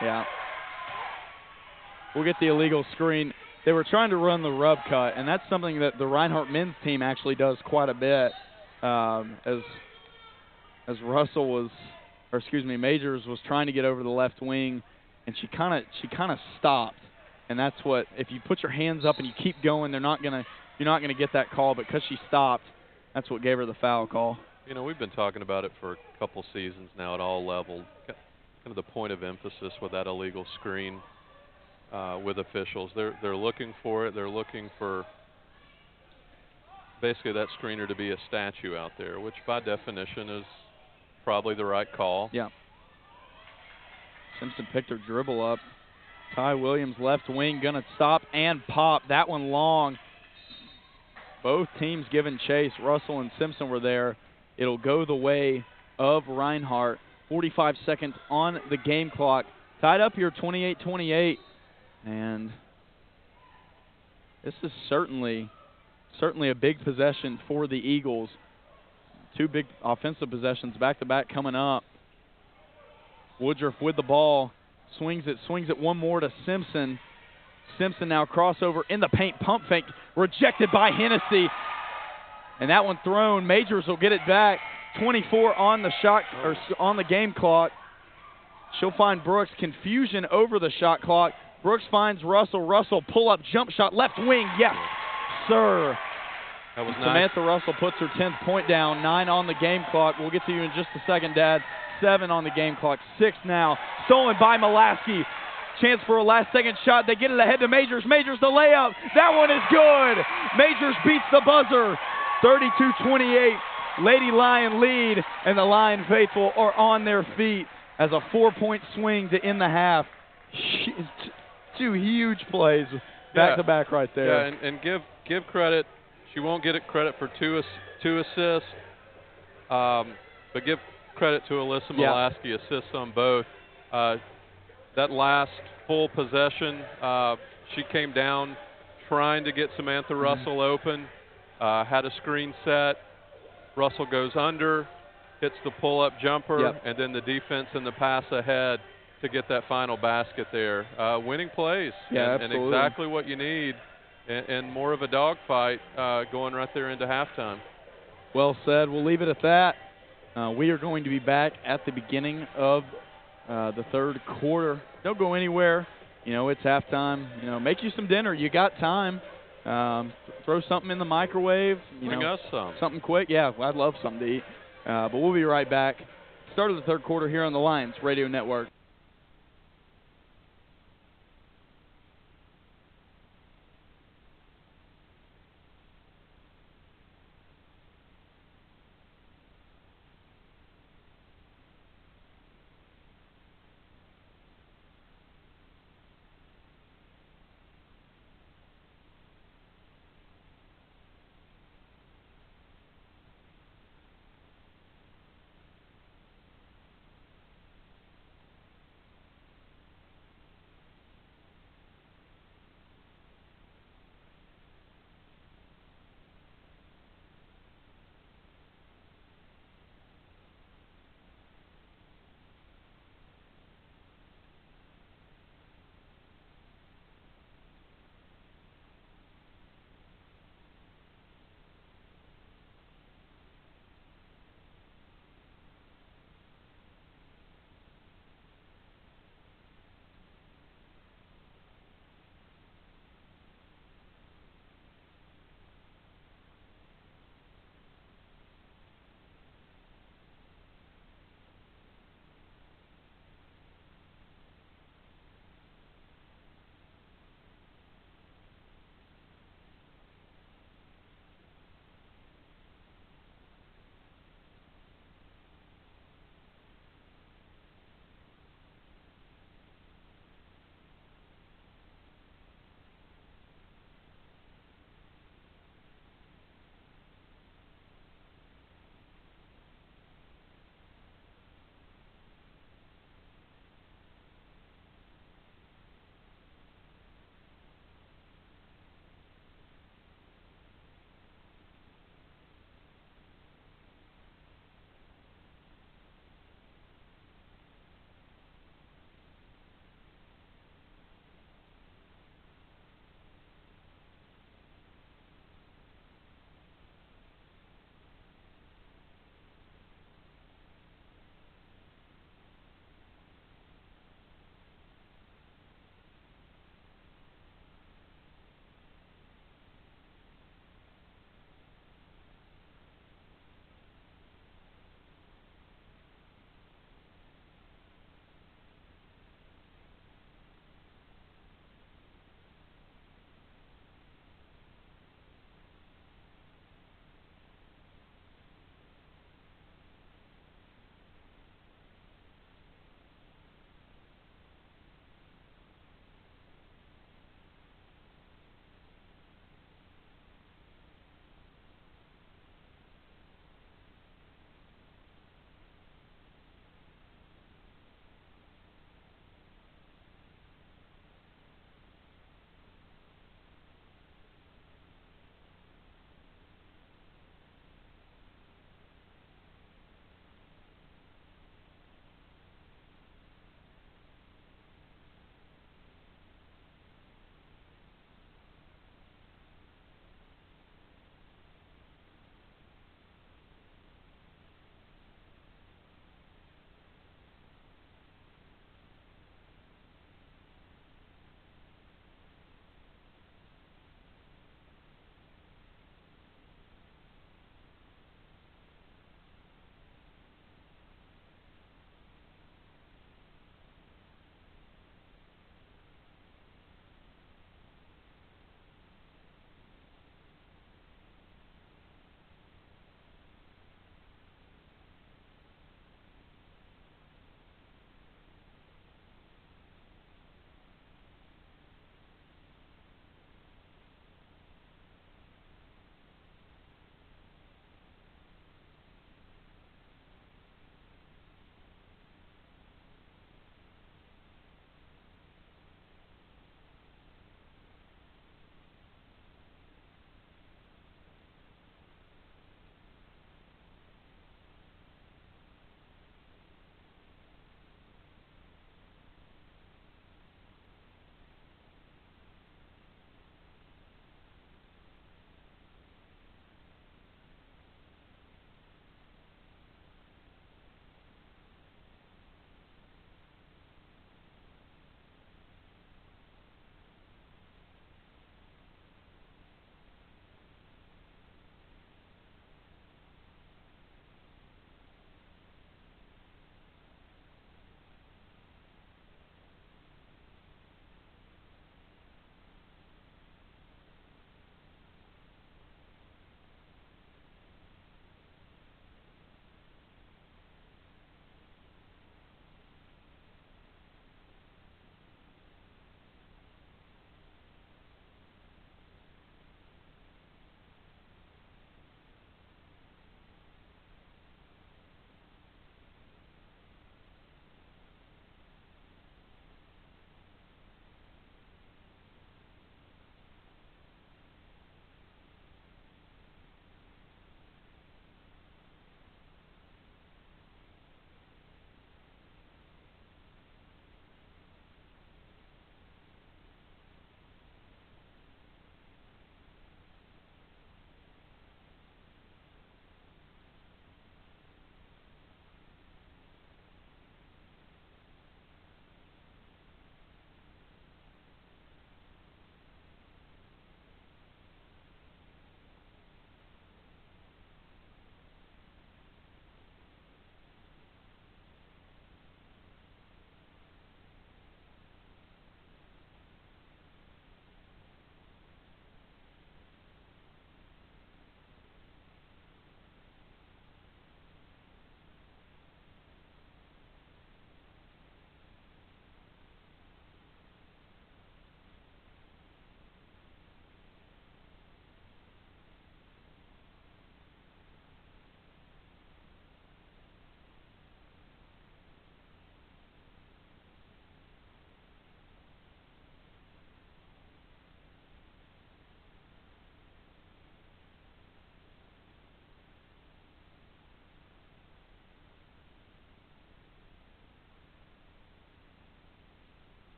Speaker 1: Yeah. We'll get the illegal screen. They were trying to run the rub cut, and that's something that the Reinhardt men's team actually does quite a bit. As Majors was trying to get over the left wing, and she kind of stopped. And that's what, if you put your hands up and you keep going, you're not gonna get that call. But because she stopped, that's what gave her the foul call.
Speaker 2: We've been talking about it for a couple seasons now at all levels. Kind of the point of emphasis with that illegal screen with officials. They're looking for it. They're looking for basically that screener to be a statue out there, which by definition is probably the right call.
Speaker 1: Yeah. Simpson picked her dribble up. Ty Williams, left wing, going to stop and pop. That one long. Both teams giving chase. Russell and Simpson were there. It'll go the way of Reinhardt. 45 seconds on the game clock. Tied up here 28-28. And this is certainly certainly a big possession for the Eagles. 2 big offensive possessions back-to-back coming up. Woodruff with the ball. Swings it one more to Simpson. Simpson now crossover in the paint. Pump fake rejected by Hennessy. And that one thrown. Majors will get it back. 24 on the shot or on the game clock. She'll find Brooks. Confusion over the shot clock. Brooks finds Russell. Russell pull-up jump shot. Left wing. Yes, sir.
Speaker 2: That was nice.
Speaker 1: Samantha Russell puts her 10th point down. 9 on the game clock. We'll get to you in just a second, Dad. 7 on the game clock. 6 now. Stolen by Mulaski. Chance for a last-second shot. They get it ahead to Majors. Majors the layup. That one is good. Majors beats the buzzer. 32-28. Lady Lion lead, and the Lion faithful are on their feet as a 4-point swing to end the half. 2 huge plays back-to-back right there.
Speaker 2: Yeah, and give credit. She won't get credit for two assists, but give credit to Alyssa Mulaski, assists on both. That last full possession, she came down trying to get Samantha Russell open, had a screen set. Russell goes under, hits the pull-up jumper, and then the defense and the pass ahead to get that final basket there. Winning plays, and exactly what you need, and more of a dogfight going right there into halftime.
Speaker 1: Well said. We'll leave it at that. We are going to be back at the beginning of the third quarter. Don't go anywhere. You know, it's halftime. You know, make you some dinner. You got time. Throw something in the microwave.
Speaker 2: Bring us some.
Speaker 1: Something quick. Yeah, I'd love something to eat. But we'll be right back. Start of the third quarter here on the Lions Radio Network.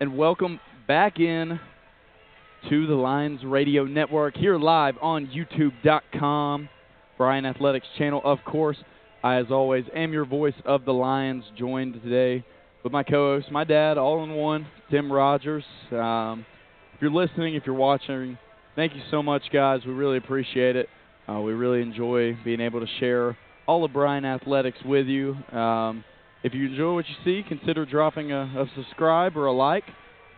Speaker 1: and welcome back in to the Lions Radio Network here live on YouTube.com, Bryan Athletics channel, of course. I, as always, am your voice of the Lions, joined today with my co-host, my dad, all in one, Tim Rogers. If you're listening, if you're watching, thank you so much, guys. We really appreciate it. We really enjoy being able to share all of Bryan Athletics with you. If you enjoy what you see, consider dropping a subscribe or a like.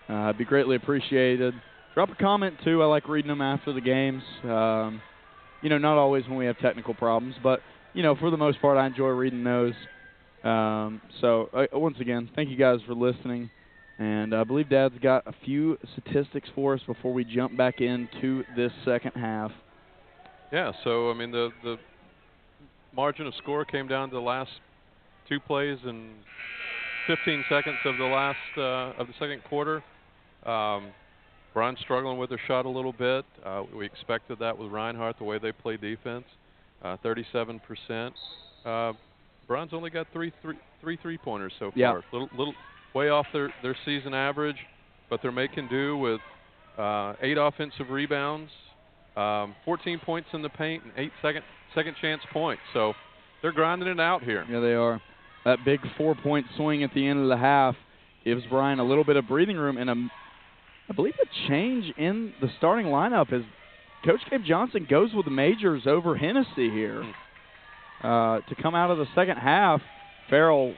Speaker 1: It'd be greatly appreciated. Drop a comment, too. I like reading them after the games. You know, not always when we have technical problems, but, you know, for the most part, I enjoy reading those. Once again, thank you guys for listening. And I believe Dad's got a few statistics for us before we jump back into this second half.
Speaker 2: Yeah, so, I mean, the margin of score came down to the last 2 plays and 15 seconds of the second quarter. Bryan struggling with their shot a little bit. We expected that with Reinhardt, the way they play defense, 37%. Bryan's only got three three-pointers so far.
Speaker 1: Yeah.
Speaker 2: Little way off their season average, but they're making do with 8 offensive rebounds, 14 points in the paint, and 8 second chance points. So they're grinding it out here.
Speaker 1: Yeah, they are. That big 4-point swing at the end of the half gives Bryan a little bit of breathing room, and I believe a change in the starting lineup is Coach Gabe Johnson goes with Majors over Hennessy here. To come out of the second half, Farrell,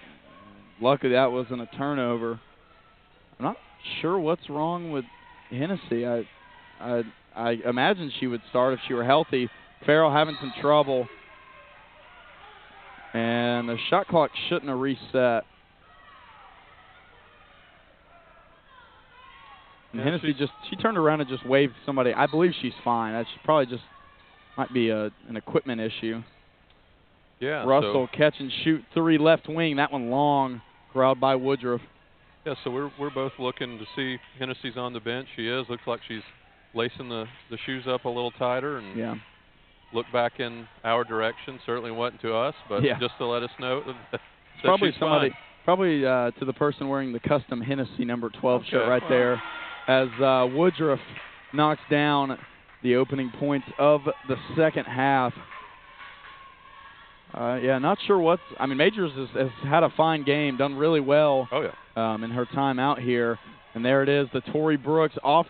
Speaker 1: luckily that wasn't a turnover. I'm not sure what's wrong with Hennessy. I imagine she would start if she were healthy. Farrell having some trouble. And the shot clock shouldn't have reset. And
Speaker 2: yeah,
Speaker 1: Hennessy she turned around and just waved somebody. I believe she's fine. That's probably just might be an equipment issue.
Speaker 2: Yeah.
Speaker 1: Russell catch and shoot 3 left wing. That one long, corralled by Woodruff.
Speaker 2: Yeah, so we're both looking to see Hennessy's on the bench. She is. Looks like she's lacing the shoes up a little tighter and look back in our direction. Certainly wasn't to us, but just to let us know that
Speaker 1: probably
Speaker 2: she's
Speaker 1: somebody,
Speaker 2: fine.
Speaker 1: probably to the person wearing the custom Hennessy number 12 shirt right there, as Woodruff knocks down the opening points of the second half. Not sure what's – I mean, Majors has had a fine game, done really well in her time out here. And there it is, the Tori Brooks off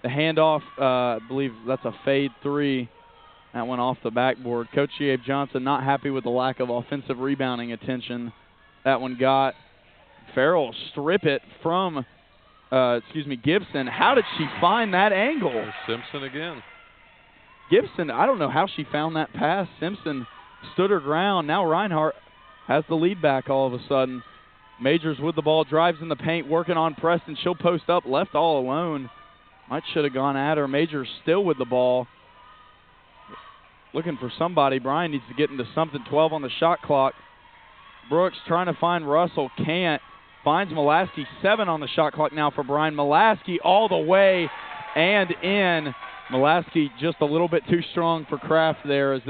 Speaker 1: the handoff. I believe that's a fade 3. That went off the backboard. Coach Gabe Johnson not happy with the lack of offensive rebounding attention that one got. Farrell strip it from, Gibson. How did she find that angle?
Speaker 2: There's Simpson again.
Speaker 1: Gibson, I don't know how she found that pass. Simpson stood her ground. Now Reinhardt has the lead back all of a sudden. Majors with the ball, drives in the paint, working on Preston. She'll post up, left all alone. Might should have gone at her. Majors still with the ball. Looking for somebody. Bryan needs to get into something. 12 on the shot clock. Brooks trying to find Russell. Can't. Finds Molaski. 7 on the shot clock now for Bryan. Molaski all the way and in. Molaski just a little bit too strong for Kraft there, as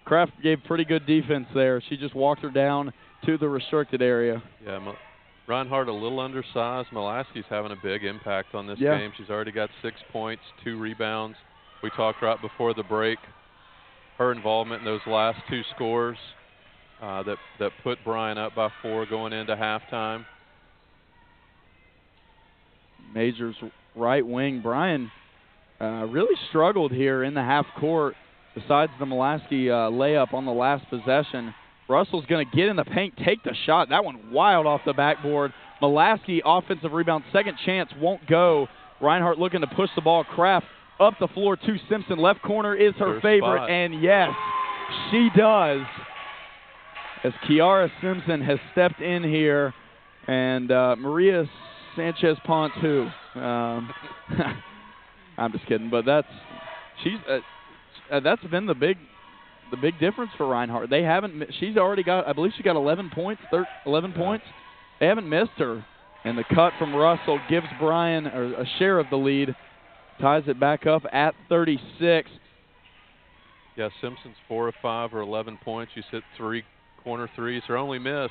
Speaker 1: Kraft gave pretty good defense there. She just walked her down to the restricted area.
Speaker 2: Yeah, Reinhardt a little undersized. Molaski's having a big impact on this game. She's already got 6 points, 2 rebounds. We talked right before the break. Her involvement in those last 2 scores that put Bryan up by 4 going into halftime.
Speaker 1: Majors right wing. Bryan really struggled here in the half court. Besides the Molaski layup on the last possession, Russell's going to get in the paint, take the shot. That one wild off the backboard. Molaski, offensive rebound, second chance, won't go. Reinhardt looking to push the ball. Kraft up the floor to Simpson. Left corner is her favorite,
Speaker 2: spot.
Speaker 1: And yes, she does. As Kiara Simpson has stepped in here, and Maria Sanchez-Ponce, who? I'm just kidding, but that's been the big difference for Reinhardt. They haven't. She's already got. I believe she got 11 points. 11 points. They haven't missed her. And the cut from Russell gives Bryan a share of the lead. Ties it back up at 36.
Speaker 2: Yeah, Simpson's 4 of 5 or 11 points. She's hit 3 corner threes. Her only miss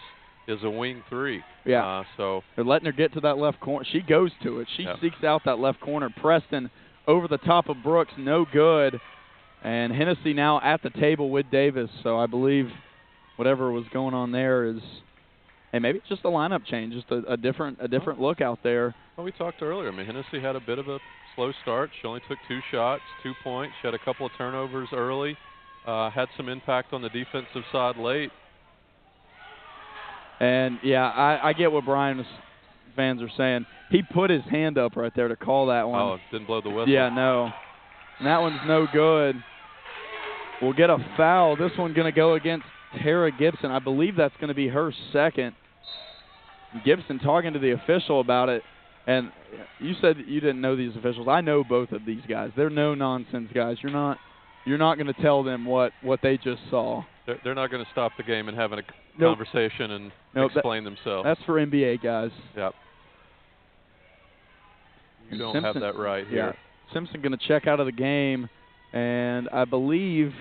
Speaker 2: is a wing three.
Speaker 1: Yeah.
Speaker 2: So
Speaker 1: they're letting her get to that left corner. She goes to it. She seeks out that left corner. Preston over the top of Brooks, no good. And Hennessy now at the table with Davis. So I believe whatever was going on there is, hey, maybe it's just a lineup change, just a different look out there.
Speaker 2: Well, we talked earlier. I mean, Hennessy had a bit of a slow start. She only took 2 shots, 2 points. She had a couple of turnovers early. Had some impact on the defensive side late.
Speaker 1: And, yeah, I get what Bryan fans are saying. He put his hand up right there to call that one.
Speaker 2: Oh, didn't blow the whistle.
Speaker 1: Yeah, no. And that one's no good. We'll get a foul. This one going to go against Tara Gibson. I believe that's going to be her second. Gibson talking to the official about it. And you said that you didn't know these officials. I know both of these guys. They're no-nonsense guys. You're not going to tell them what they just saw.
Speaker 2: They're not going to stop the game and having a conversation and explain themselves.
Speaker 1: That's for NBA guys.
Speaker 2: Yep. You don't
Speaker 1: Simpson,
Speaker 2: have that right here.
Speaker 1: Yeah. Simpson going to check out of the game, and I believe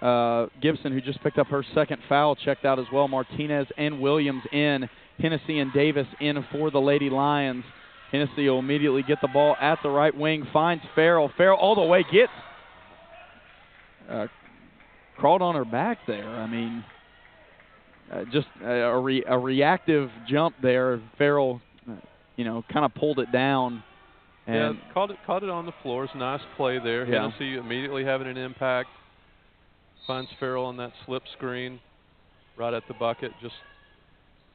Speaker 1: Gibson, who just picked up her second foul, checked out as well. Martinez and Williams in. Hennessy and Davis in for the Lady Lions. Hennessy will immediately get the ball at the right wing, finds Farrell. Farrell all the way gets crawled on her back there. I mean, just a reactive jump there. Farrell, kind of pulled it down. And
Speaker 2: caught it on the floor. It's a nice play there.
Speaker 1: Yeah.
Speaker 2: Hennessy immediately having an impact. Finds Farrell on that slip screen right at the bucket. Just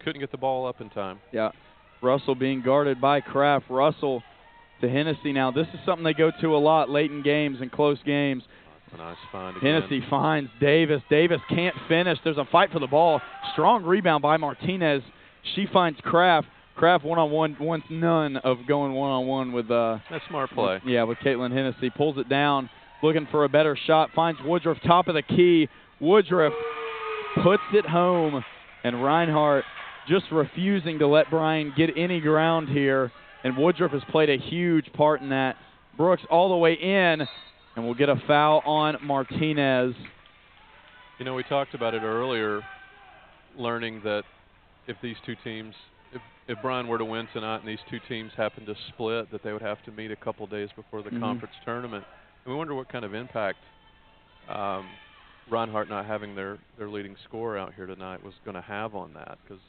Speaker 2: couldn't get the ball up in time.
Speaker 1: Yeah. Russell being guarded by Kraft. Russell to Hennessy now. This is something they go to a lot late in games and close games.
Speaker 2: That's a nice find again.
Speaker 1: Hennessy finds Davis. Davis can't finish. There's a fight for the ball. Strong rebound by Martinez. She finds Kraft. Kraft one-on-one wants none of going one-on-one with
Speaker 2: that's smart play.
Speaker 1: With Caitlin Hennessy. Pulls it down, looking for a better shot. Finds Woodruff top of the key. Woodruff puts it home, and Reinhardt just refusing to let Bryan get any ground here. And Woodruff has played a huge part in that. Brooks all the way in, and we'll get a foul on Martinez.
Speaker 2: We talked about it earlier, learning that if these two teams, if Bryan were to win tonight and these two teams happen to split, that they would have to meet a couple days before the conference tournament. And we wonder what kind of impact Reinhardt not having their leading scorer out here tonight was going to have on that. Because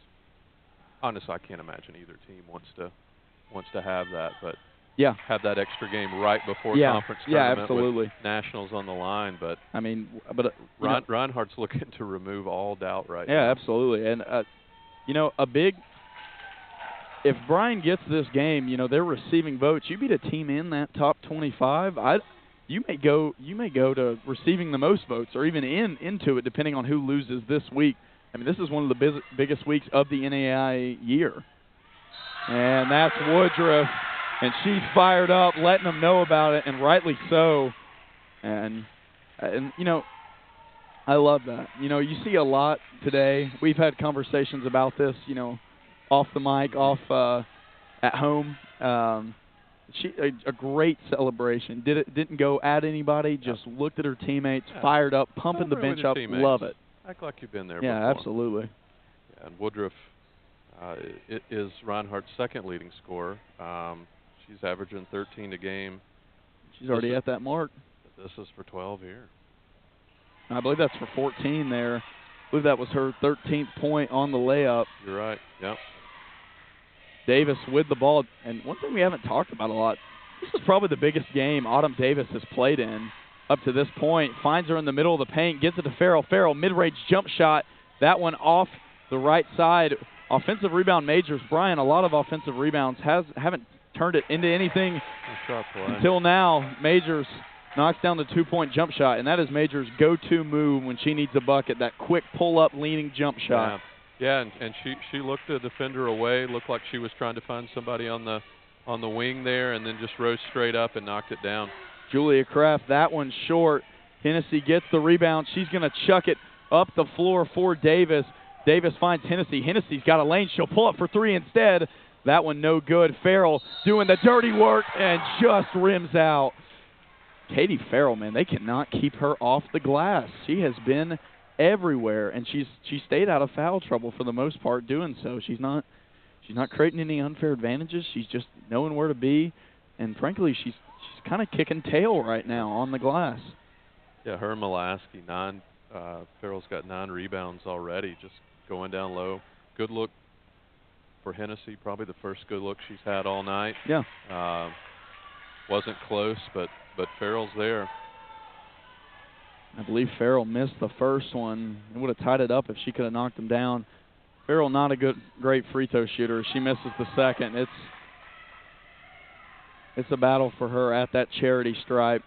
Speaker 2: honestly, I can't imagine either team wants to have that, but have that extra game right before conference tournament.
Speaker 1: Yeah, absolutely.
Speaker 2: With nationals on the line, but
Speaker 1: I mean,
Speaker 2: Reinhardt's looking to remove all doubt right now.
Speaker 1: Yeah, absolutely, and if Bryan gets this game, they're receiving votes. You beat a team in that top 25. You may go to receiving the most votes, or even into it, depending on who loses this week. I mean, this is one of the biggest weeks of the NAIA year, and that's Woodruff, and she's fired up, letting them know about it, and rightly so. And I love that. You see a lot today. We've had conversations about this, off the mic, at home. A great celebration. Didn't go at anybody. Just looked at her teammates, fired up, pumping the bench up. Love it.
Speaker 2: Act like you've been there.
Speaker 1: Yeah,
Speaker 2: before.
Speaker 1: absolutely.
Speaker 2: Yeah, and Woodruff is Reinhardt's second leading scorer. She's averaging 13 a game.
Speaker 1: She's already at that mark.
Speaker 2: This is for 12 here.
Speaker 1: I believe that's for 14 there. I believe that was her 13th point on the layup.
Speaker 2: You're right. Yep.
Speaker 1: Davis with the ball. And one thing we haven't talked about a lot, this is probably the biggest game Autumn Davis has played in up to this point. Finds her in the middle of the paint, gets it to Farrell. Farrell, mid-range jump shot. That one off the right side. Offensive rebound Majors. Bryan, a lot of offensive rebounds. Haven't turned it into anything until now. Majors knocks down the two-point jump shot, and that is Majors' go-to move when she needs a bucket, that quick pull-up, leaning jump shot.
Speaker 2: Yeah, and she looked the defender away, looked like she was trying to find somebody on the wing there, and then just rose straight up and knocked it down.
Speaker 1: Julia Kraft, that one short. Hennessy gets the rebound. She's going to chuck it up the floor for Davis. Davis finds Hennessy. Hennessy's got a lane. She'll pull up for three instead. That one no good. Farrell doing the dirty work and just rims out. Katie Farrell, man, they cannot keep her off the glass. She has been everywhere, and she stayed out of foul trouble for the most part doing so. She's not creating any unfair advantages. She's just knowing where to be, and frankly, she's kind of kicking tail right now on the glass.
Speaker 2: Yeah, her and Mulaski, Farrell's got 9 rebounds already, just going down low. Good look for Hennessy, probably the first good look she's had all night.
Speaker 1: Yeah.
Speaker 2: Wasn't close, but Farrell's there.
Speaker 1: I believe Farrell missed the first one. It would have tied it up if she could have knocked him down. Farrell not a great free throw shooter. She misses the second. It's a battle for her at that charity stripe.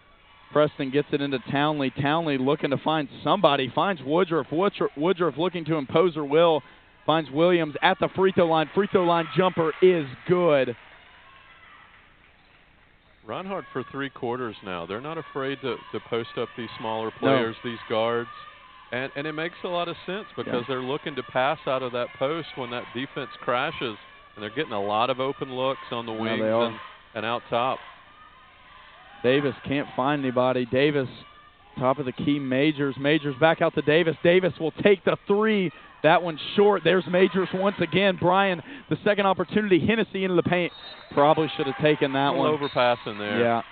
Speaker 1: Preston gets it into Townley. Townley looking to find somebody. Finds Woodruff. Woodruff looking to impose her will. Finds Williams at the free throw line. Free throw line jumper is good.
Speaker 2: Reinhardt for 3 quarters now. They're not afraid to post up these smaller players, these guards. And it makes a lot of sense because they're looking to pass out of that post when that defense crashes. And they're getting a lot of open looks on the wings and out top.
Speaker 1: Davis can't find anybody. Davis, top of the key, Majors. Majors back out to Davis. Davis will take the 3. That one's short. There's Majors once again. Bryan, the second opportunity. Hennessy into the paint. Probably should have taken that one.
Speaker 2: Overpass in there.
Speaker 1: Yeah.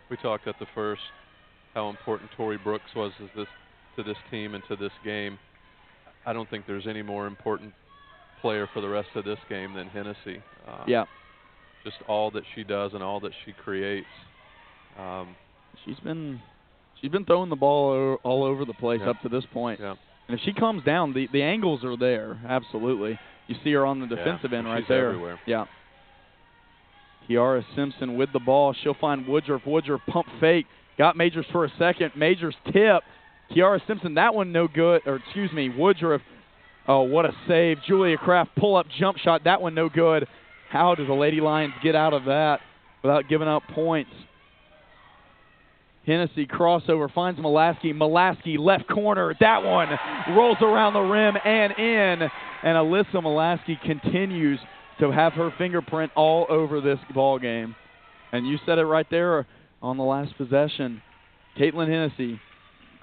Speaker 2: We talked at the first how important Tori Brooks was to this team and to this game. I don't think there's any more important player for the rest of this game than Hennessy. Just all that she does and all that she creates.
Speaker 1: She's been throwing the ball all over the place up to this point.
Speaker 2: Yeah.
Speaker 1: And if she comes down, the angles are there, absolutely. You see her on the defensive end right there.
Speaker 2: Everywhere.
Speaker 1: Yeah. Kiara Simpson with the ball. She'll find Woodruff. Woodruff pump fake. Got Majors for a second. Majors tip. Kiara Simpson, that one no good. Or excuse me, Woodruff. Oh, what a save. Julia Kraft pull-up jump shot. That one no good. How do the Lady Lions get out of that without giving up points? Hennessy crossover, finds Mulaski. Mulaski left corner. That one rolls around the rim and in. And Alyssa Mulaski continues to have her fingerprint all over this ball game. And you said it right there on the last possession. Caitlin Hennessy,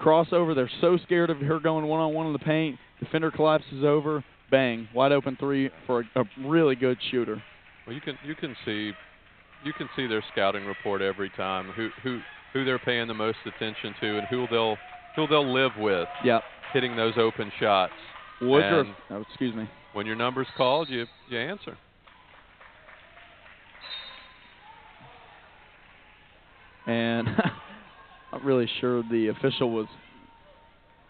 Speaker 1: crossover. They're so scared of her going one-on-one in the paint. Defender collapses over. Bang. Wide open 3 for a really good shooter.
Speaker 2: Well, you can see their scouting report every time. Who they're paying the most attention to and who they'll live with.
Speaker 1: Yep.
Speaker 2: Hitting those open shots.
Speaker 1: Woodruff. Excuse me.
Speaker 2: When your number's called, you answer.
Speaker 1: And not really sure the official was.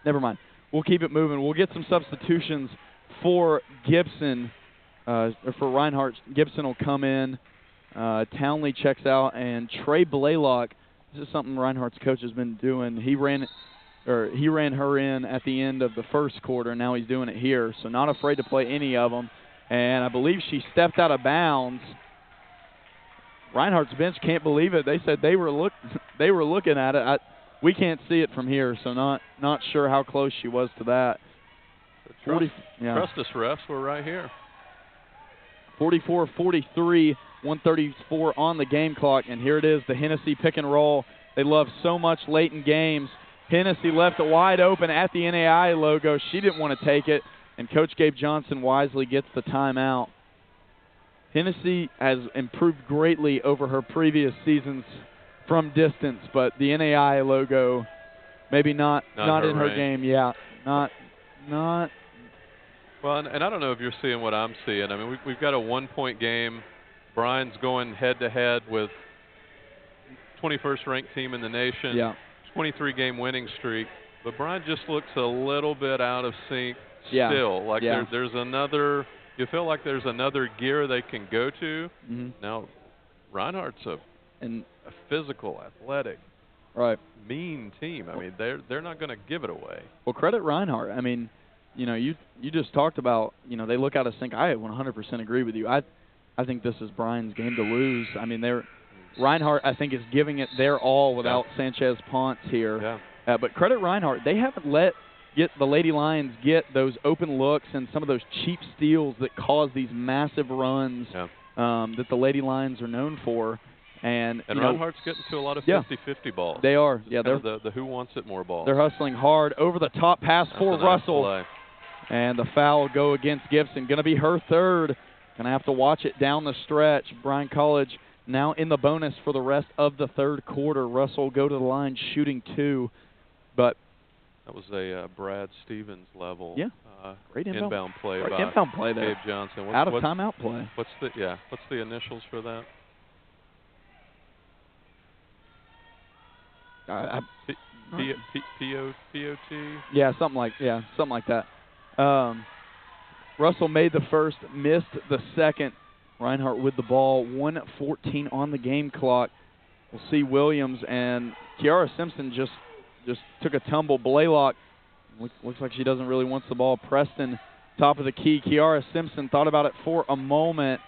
Speaker 1: Never mind. We'll keep it moving. We'll get some substitutions for Gibson, or for Reinhardt. Gibson will come in. Townley checks out, and Trey Blaylock. This is something Reinhardt's coach has been doing. He ran her in at the end of the first quarter. Now he's doing it here, so not afraid to play any of them. And I believe she stepped out of bounds. Reinhardt's bench can't believe it. They said they were looking at it. We can't see it from here, so not sure how close she was to that.
Speaker 2: Trust us, refs. We're right here.
Speaker 1: 44-43, 134 on the game clock, and here it is, the Hennessy pick and roll. They love so much late in games. Hennessy left it wide open at the NAI logo. She didn't want to take it, and Coach Gabe Johnson wisely gets the timeout. Hennessy has improved greatly over her previous seasons from distance, but the NAI logo maybe not in her game. Yeah, not.
Speaker 2: Well, and I don't know if you're seeing what I'm seeing. I mean, we've got a 1-point game. Bryan's going head-to-head with 21st ranked team in the nation.
Speaker 1: Yeah.
Speaker 2: 23-game winning streak. But Bryan just looks a little bit out of sync still. Like there's another. You feel like there's another gear they can go to.
Speaker 1: Mm-hmm.
Speaker 2: Now, Reinhardt's a physical, athletic, mean team. I mean, they're not going to give it away.
Speaker 1: Well, credit Reinhardt. I mean, you just talked about, they look out of sync. I 100% agree with you. I think this is Bryan's game to lose. I mean, Reinhardt, I think, is giving it their all without Sanchez Ponce here.
Speaker 2: Yeah.
Speaker 1: But credit Reinhardt. They haven't let the Lady Lions get those open looks and some of those cheap steals that cause these massive runs that the Lady Lions are known for. And
Speaker 2: Reinhardt's getting to a lot of 50-50 balls.
Speaker 1: They are. Yeah,
Speaker 2: they're the who wants it more balls.
Speaker 1: They're hustling hard over the top pass for Russell.
Speaker 2: Nice play.
Speaker 1: And the foul will go against Gibson. Going to be her third. Going to have to watch it down the stretch. Bryan College now in the bonus for the rest of the third quarter. Russell will go to the line shooting 2. But
Speaker 2: that was a Brad Stevens level.
Speaker 1: Yeah. Great
Speaker 2: inbound play by
Speaker 1: inbound play there.
Speaker 2: Gabe Johnson.
Speaker 1: Out of timeout play.
Speaker 2: What's the initials for that? P-O-T?
Speaker 1: Yeah, something like that. Russell made the first, missed the second. Reinhardt with the ball, 1:14 on the game clock. We'll see Williams and Kiara Simpson just took a tumble. Blaylock looks like she doesn't really want the ball. Preston, top of the key. Kiara Simpson thought about it for a moment.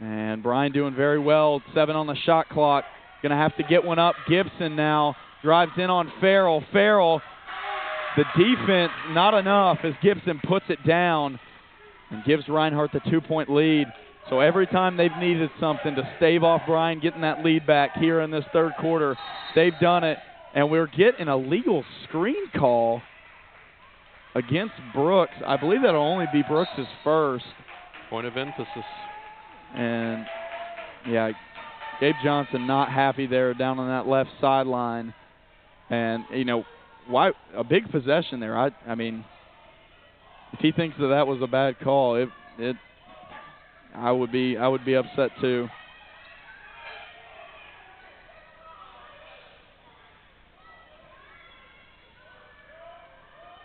Speaker 1: And Bryan doing very well. 7 on the shot clock. Going to have to get one up. Gibson now drives in on Farrell. Farrell, the defense, not enough as Gibson puts it down and gives Reinhardt the 2-point lead. So every time they've needed something to stave off Bryan getting that lead back here in this third quarter, they've done it. And we're getting a legal screen call against Brooks. I believe that'll only be Brooks' first.
Speaker 2: Point of emphasis.
Speaker 1: And, yeah, Gabe Johnson not happy there down on that left sideline. And, why a big possession there. I mean, if he thinks that was a bad call, I would be upset too.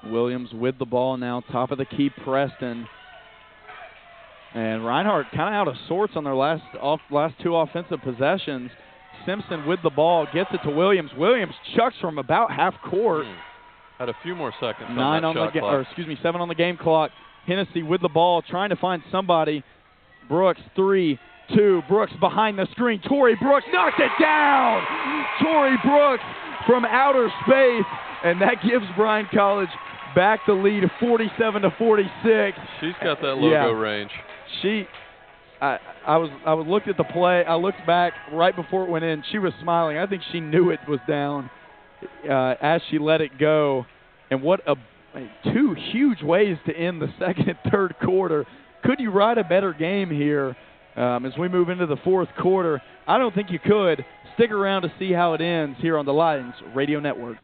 Speaker 1: Williams with the ball now, top of the key, Preston. And Reinhardt kind of out of sorts on their last 2 offensive possessions. Simpson with the ball, gets it to Williams. Williams chucks from about half court.
Speaker 2: Had a few more seconds.
Speaker 1: 7 on the game clock. Hennessy with the ball, trying to find somebody. Brooks, 3, 2. Brooks behind the screen. Tori Brooks knocks it down. Tori Brooks from outer space, and that gives Bryan College back the lead of 47-46.
Speaker 2: She's got that logo range.
Speaker 1: I looked at the play. I looked back right before it went in. She was smiling. I think she knew it was down as she let it go. And what 2 huge ways to end the second and third quarter. Could you write a better game here as we move into the fourth quarter? I don't think you could. Stick around to see how it ends here on the Lions Radio Network.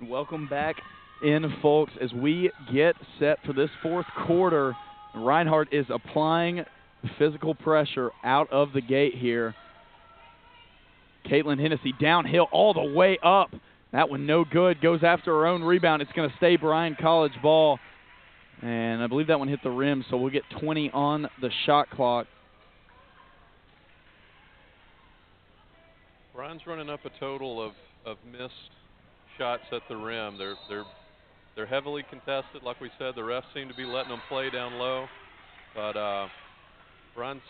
Speaker 1: Welcome back in, folks, as we get set for this fourth quarter. Reinhardt is applying physical pressure out of the gate here. Caitlin Hennessy downhill all the way up. That one no good. Goes after her own rebound. It's going to stay Bryan College ball. And I believe that one hit the rim, so we'll get 20 on the shot clock.
Speaker 2: Bryan's running up a total of missed shots at the rim. They're heavily contested, like we said. The refs seem to be letting them play down low, but Bryan's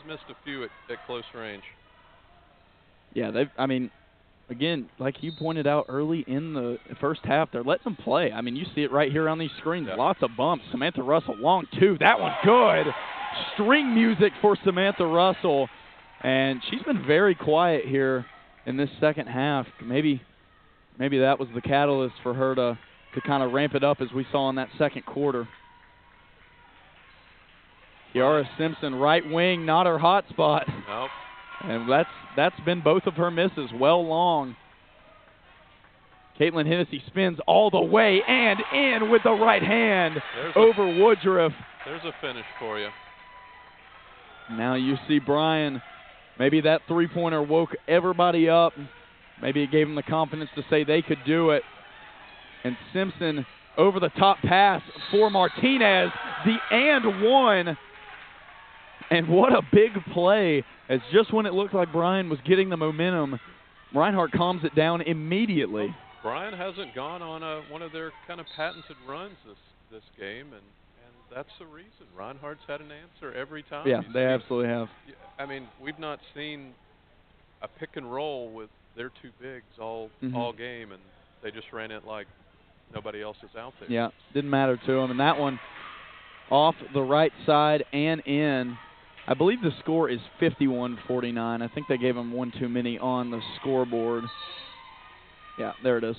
Speaker 2: missed a few at close range.
Speaker 1: Yeah, again, like you pointed out early in the first half, they're letting them play. I mean, you see it right here on these screens.
Speaker 2: Yep.
Speaker 1: Lots of bumps. Samantha Russell, long 2. That one good. string music for Samantha Russell. And she's been very quiet here in this second half. Maybe that was the catalyst for her to kind of ramp it up as we saw in that second quarter. Kiara Simpson, right wing, not her hot spot.
Speaker 2: Nope.
Speaker 1: And that's been both of her misses, well long. Caitlin Hennessy spins all the way and in with the right hand over Woodruff.
Speaker 2: There's a finish for you.
Speaker 1: Now you see Bryan. Maybe that three-pointer woke everybody up. Maybe it gave them the confidence to say they could do it. And Simpson over the top pass for Martinez, the and one. And what a big play, as just when it looked like Bryan was getting the momentum, Reinhardt calms it down immediately.
Speaker 2: Bryan hasn't gone on one of their kind of patented runs this game, and that's the reason. Reinhardt's had an answer every time.
Speaker 1: Yeah, they absolutely have.
Speaker 2: I mean, we've not seen a pick and roll with their two bigs all game, and they just ran it like nobody else is out there.
Speaker 1: Yeah, didn't matter to them. And that one off the right side and in. I believe the score is 51-49. I think they gave them one too many on the scoreboard. Yeah, there it is.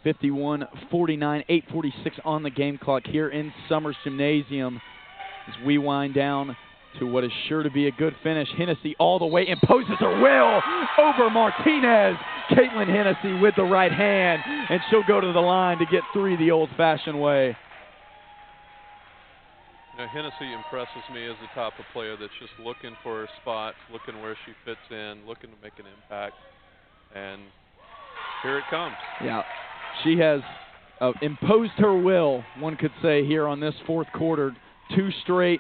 Speaker 1: (51-49), 8:46 on the game clock here in Summers Gymnasium as we wind down to what is sure to be a good finish. Hennessy all the way imposes her will over Martinez. Caitlin Hennessy with the right hand, and she'll go to the line to get three the old-fashioned way.
Speaker 2: Now, Hennessy impresses me as the type of player that's just looking for her spots, looking where she fits in, looking to make an impact, and here it comes.
Speaker 1: Yeah, she has imposed her will, one could say, here on this fourth quarter. 2 straight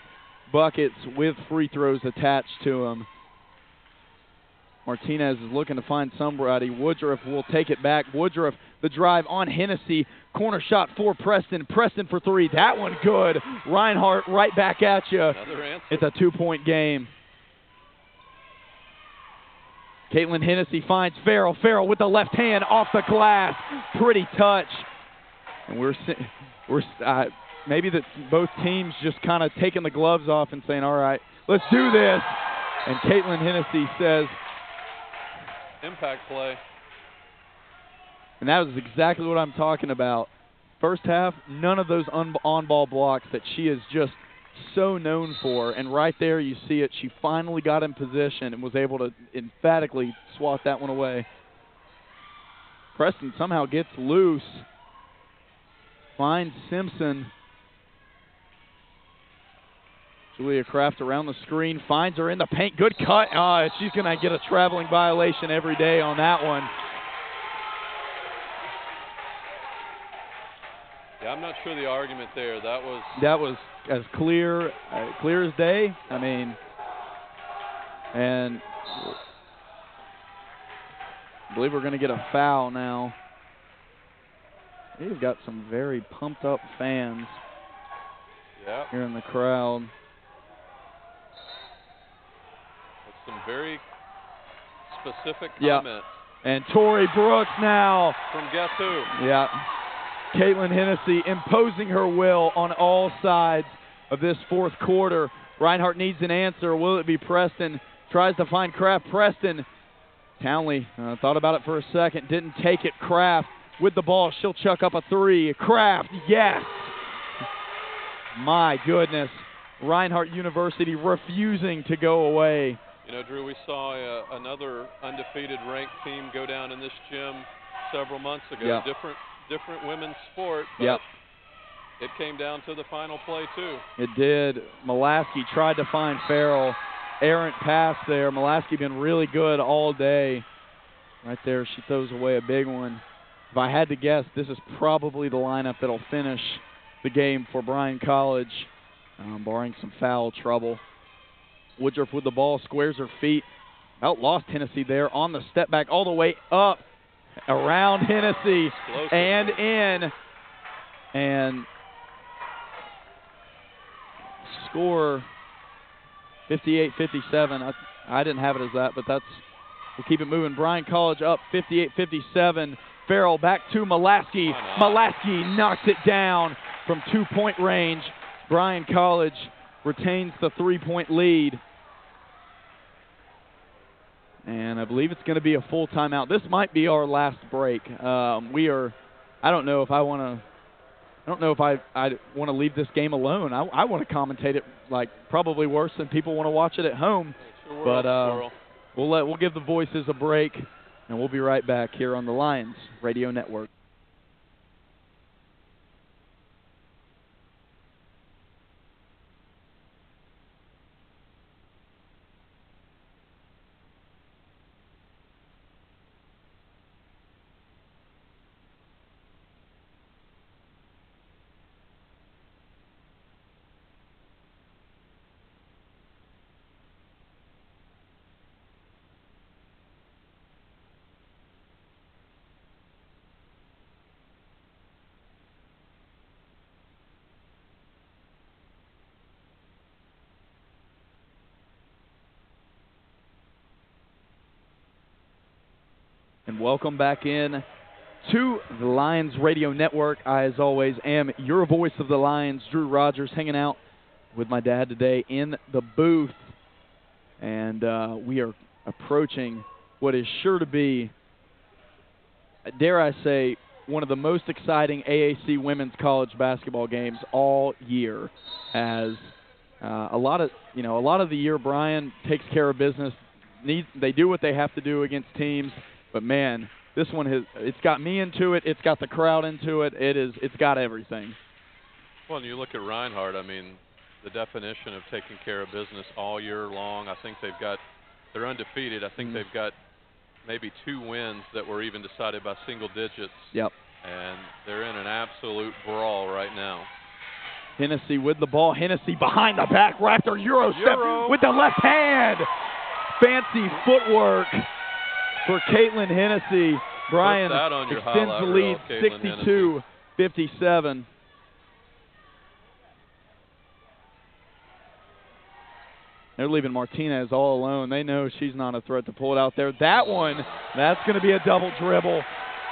Speaker 1: buckets with free throws attached to them. Martinez is looking to find somebody. Woodruff will take it back. Woodruff, the drive on Hennessy. Corner shot for Preston. Preston for three. That one good. Reinhardt right back at you.
Speaker 2: Another answer.
Speaker 1: It's a 2-point game. Caitlin Hennessy finds Farrell. Farrell with the left hand off the glass. Pretty touch. And maybe that both teams just kind of taking the gloves off and saying, all right, let's do this. And Caitlin Hennessy says,
Speaker 2: impact play.
Speaker 1: and that was exactly what I'm talking about. First half, none of those on-ball blocks that she is just so known for. And right there you see it. She finally got in position and was able to emphatically swat that one away. Preston somehow gets loose. Finds Simpson. Julia Kraft around the screen. Finds her in the paint. Good cut. She's going to get a traveling violation every day on that one.
Speaker 2: Yeah, I'm not sure the argument there. That
Speaker 1: was as clear as day. I mean, and I believe we're going to get a foul now. We've got some very pumped up fans here in the crowd.
Speaker 2: That's some very specific comments.
Speaker 1: And Tori Brooks now.
Speaker 2: From guess who?
Speaker 1: Yeah. Caitlin Hennessy imposing her will on all sides of this fourth quarter. Reinhardt needs an answer. Will it be Preston? Tries to find Kraft. Preston. Townley thought about it for a second. Didn't take it. Kraft with the ball. She'll chuck up a three. Kraft, yes. My goodness. Reinhardt University refusing to go away.
Speaker 2: You know, Drew, we saw another undefeated ranked team go down in this gym several months ago. Different women's sport, but it came down to the final play too. It did.
Speaker 1: Mulaski tried to find Farrell. Errant pass there. Mulaski been really good all day. Right there, she throws away a big one. If I had to guess, this is probably the lineup that'll finish the game for Bryan College, barring some foul trouble. Woodruff with the ball, squares her feet. Lost Hennessy there on the step back all the way up. Around Hennessy and in, and score 58-57. I didn't have it as that, but we'll keep it moving. Bryan College up 58-57. Farrell back to Molaski. Molaski knocks it down from 2-point range. Bryan College retains the 3-point lead. And I believe it's going to be a full timeout. This might be our last break. I don't know if I want to leave this game alone. I want to commentate it, like, probably worse than people want to watch it at home. But we'll give the voices a break, and we'll be right back here on the Lions Radio Network. And welcome back in to the Lions Radio Network. I, as always, am your voice of the Lions, Drew Rogers, hanging out with my dad today in the booth. And we are approaching what is sure to be, dare I say, one of the most exciting AAC women's college basketball games all year. As a lot of the year, Bryan takes care of business. They do what they have to do against teams. But, man, this one it's got me into it. It's got the crowd into it. It's got everything.
Speaker 2: Well, and you look at Reinhardt, I mean, the definition of taking care of business all year long. I think they're undefeated. I think they've got maybe 2 wins that were even decided by single digits.
Speaker 1: Yep.
Speaker 2: And they're in an absolute brawl right now.
Speaker 1: Hennessy with the ball. Hennessy behind the back, Raptor Euro step with the left hand. Fancy footwork for Caitlin Hennessy. Bryan extends the lead 62-57. They're leaving Martinez all alone. They know she's not a threat to pull it out there. That's going to be a double dribble.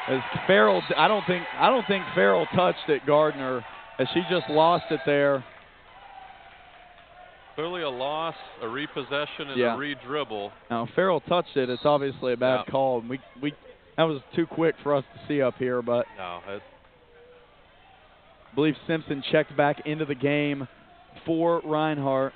Speaker 1: As Farrell, I don't think Farrell touched it, Gardner, as she just lost it there.
Speaker 2: Clearly a loss, a repossession, and a re-dribble.
Speaker 1: Now, Farrell touched it. It's obviously a bad call. And that was too quick for us to see up here. But I believe Simpson checked back into the game for Reinhardt.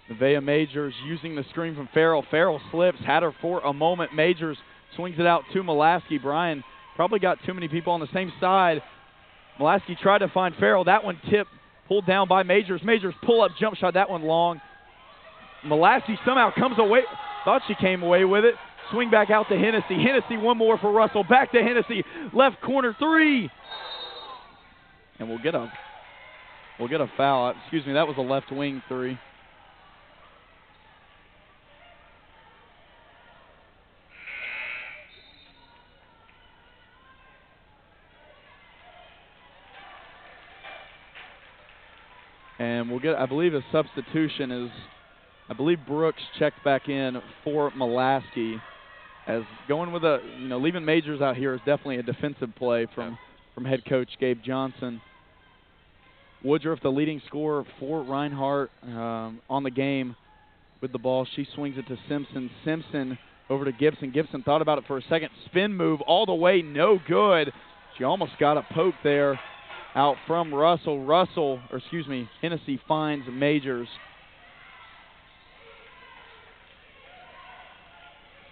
Speaker 1: Nevaeh Majors using the screen from Farrell. Farrell slips, had her for a moment. Majors swings it out to Molaski. Bryan probably got too many people on the same side. Molaski tried to find Farrell. That one tipped. Pulled down by Majors. Majors pull-up jump shot. That one long. Molaski somehow comes away. Thought she came away with it. Swing back out to Hennessy. Hennessy, one more for Russell. Back to Hennessy. Left corner 3. And we'll get a foul. Excuse me, that was a left wing 3. And we'll get, I believe, a substitution is, I believe Brooks checked back in for Molaski. As going with leaving Majors out here is definitely a defensive play from head coach Gabe Johnson. Woodruff, the leading scorer for Reinhardt on the game with the ball. She swings it to Simpson. Simpson over to Gibson. Gibson thought about it for a second. Spin move all the way, no good. She almost got a poke there. Out from Russell. Hennessy finds Majors.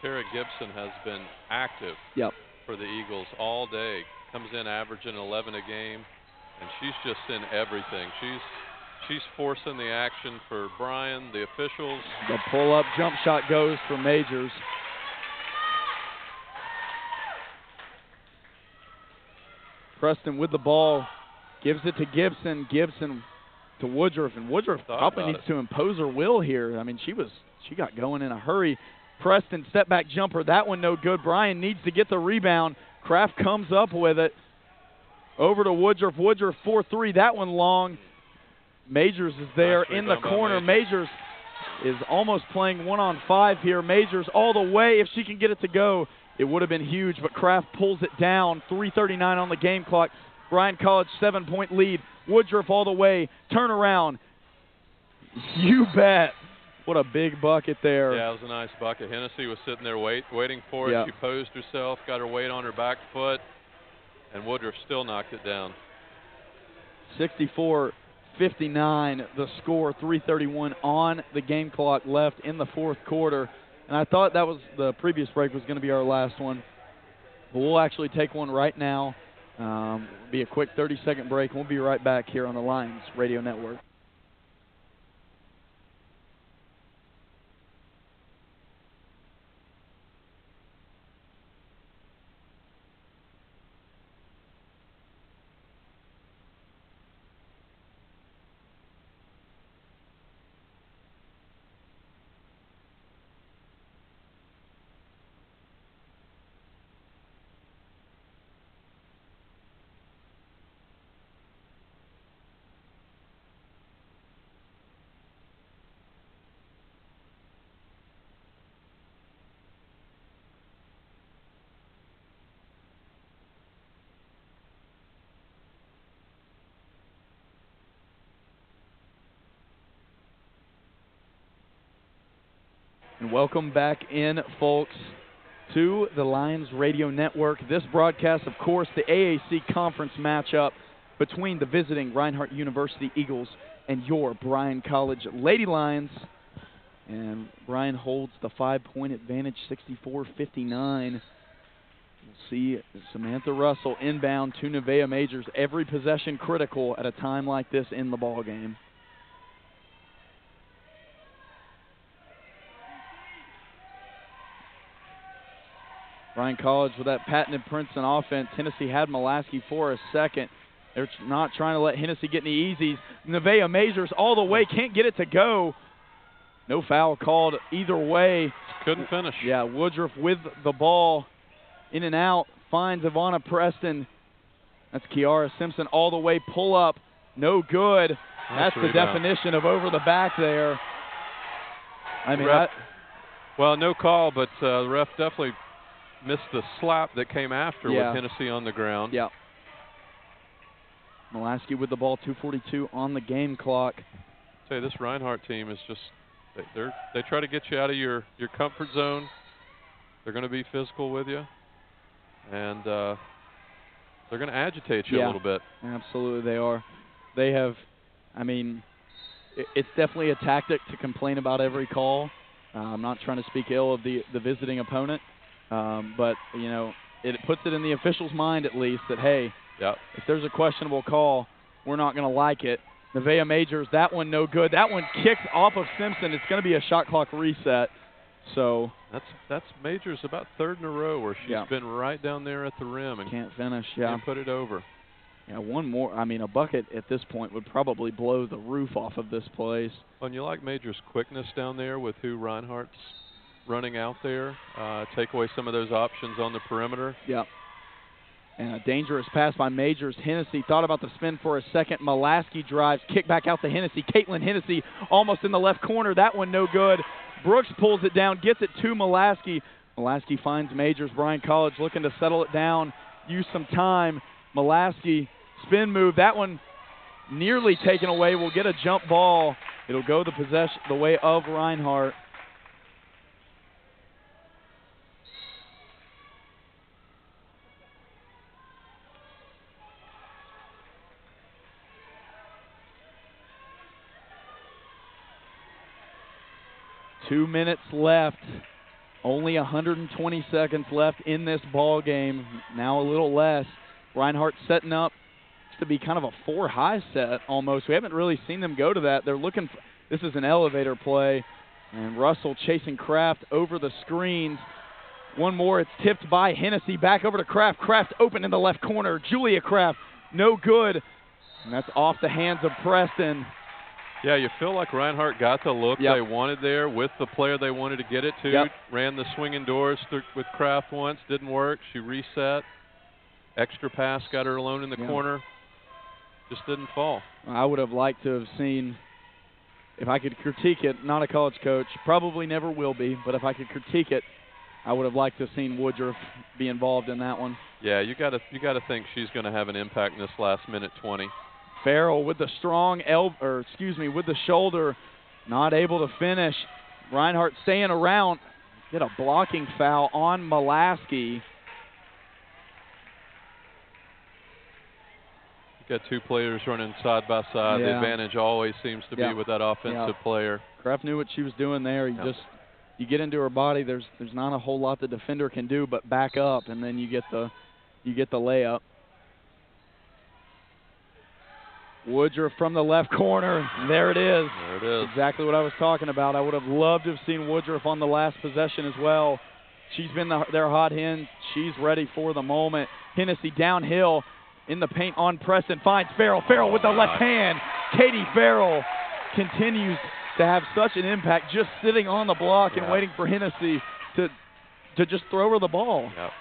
Speaker 2: Tara Gibson has been active for the Eagles all day. Comes in averaging 11 a game, and she's just in everything. She's forcing the action for Bryan, the officials.
Speaker 1: The pull-up jump shot goes for Majors. Preston with the ball. Gives it to Gibson. Gibson to Woodruff. And Woodruff probably needs to impose her will here. I mean, she got going in a hurry. Preston, step back jumper. That one no good. Bryan needs to get the rebound. Kraft comes up with it. Over to Woodruff. Woodruff 4-3. That one long. Majors is there
Speaker 2: Nice
Speaker 1: in the
Speaker 2: rebound by
Speaker 1: corner. Majors is almost playing 1-on-5 here. Majors all the way. If she can get it to go, it would have been huge, but Kraft pulls it down. 3:39 on the game clock. Bryan College 7-point lead. Woodruff all the way. Turnaround. You bet. What a big bucket there.
Speaker 2: Yeah, it was a nice bucket. Hennessy was sitting there waiting for it.
Speaker 1: Yep.
Speaker 2: She posed herself, got her weight on her back foot, and Woodruff still knocked it down.
Speaker 1: 64-59 the score. 3:31 on the game clock left in the fourth quarter. And I thought that was the previous break was going to be our last one. But we'll actually take one right now. It'll be a quick 30-second break, and we'll be right back here on the Lions Radio Network. And welcome back in, folks, to the Lions Radio Network. This broadcast, of course, the AAC conference matchup between the visiting Reinhardt University Eagles and your Bryan College Lady Lions. And Bryan holds the 5-point advantage, 64-59. We'll see Samantha Russell inbound to Nevaeh Majors. Every possession critical at a time like this in the ball game. Bryan College with that patented Princeton offense. Hennessy had Mulaski for a second. They're not trying to let Hennessy get any easies. Nevaeh Majors all the way, can't get it to go. No foul called either way.
Speaker 2: Couldn't finish.
Speaker 1: Yeah, Woodruff with the ball. In and out, finds Ivana Preston. That's Kiara Simpson all the way, pull up. No good. That's the definition of over the back there. I mean,
Speaker 2: well, no call, but the ref definitely missed the slap that came after with Hennessy on the ground.
Speaker 1: Yeah. Mulaski with the ball, 2:42 on the game clock.
Speaker 2: Say this Reinhardt team is just they try to get you out of your comfort zone. They're going to be physical with you, and they're going to agitate you a little bit.
Speaker 1: Absolutely, they are. They have. I mean, it's definitely a tactic to complain about every call. I'm not trying to speak ill of the visiting opponent. But, you know, it puts it in the official's mind at least that, hey, if there's a questionable call, we're not going to like it. Nevaeh Majors, that one no good. That one kicked off of Simpson. It's going to be a shot clock reset. So
Speaker 2: that's Majors about third in a row where she's been right down there at the rim and
Speaker 1: can't finish.
Speaker 2: Can't put it over.
Speaker 1: Yeah, one more. I mean, a bucket at this point would probably blow the roof off of this place.
Speaker 2: Well, and you like Majors' quickness down there with who Reinhardt's running out there, take away some of those options on the perimeter.
Speaker 1: Yep. And a dangerous pass by Majors. Hennessy thought about the spin for a second. Mulaski drives, kick back out to Hennessy. Caitlin Hennessy almost in the left corner. That one no good. Brooks pulls it down, gets it to Mulaski. Mulaski finds Majors. Bryan College looking to settle it down, use some time. Mulaski, spin move. That one nearly taken away. We'll get a jump ball. It'll go the way of Reinhardt. Two minutes left. Only 120 seconds left in this ball game. Now a little less. Reinhardt setting up to be kind of a 4-high set almost. We haven't really seen them go to that. They're looking for, this is an elevator play. And Russell chasing Kraft over the screens. One more. It's tipped by Hennessy. Back over to Kraft. Kraft open in the left corner. Julia Kraft, no good. And that's off the hands of Preston.
Speaker 2: Yeah, you feel like Reinhardt got the look they wanted there with the player they wanted to get it to. Ran the swinging doors with Kraft once, didn't work. She reset. Extra pass, got her alone in the corner. Just didn't fall.
Speaker 1: I would have liked to have seen, if I could critique it, not a college coach, probably never will be, but if I could critique it, I would have liked to have seen Woodruff be involved in that one.
Speaker 2: Yeah, you got to think she's going to have an impact in this last minute 20.
Speaker 1: Farrell with the strong with the shoulder, not able to finish. Reinhardt staying around, get a blocking foul on Molaski.
Speaker 2: You've got two players running side by side.
Speaker 1: Yeah.
Speaker 2: The advantage always seems to be with that offensive player.
Speaker 1: Kraft knew what she was doing there. You get into her body. There's not a whole lot the defender can do but back up, and then you get the layup. Woodruff from the left corner. There it is.
Speaker 2: There it is.
Speaker 1: Exactly what I was talking about. I would have loved to have seen Woodruff on the last possession as well. She's been their hot hand. She's ready for the moment. Hennessy downhill in the paint on Preston. Finds Farrell. Farrell with the left hand. Katie Farrell continues to have such an impact just sitting on the block and waiting for Hennessy to just throw her the ball.
Speaker 2: Yep.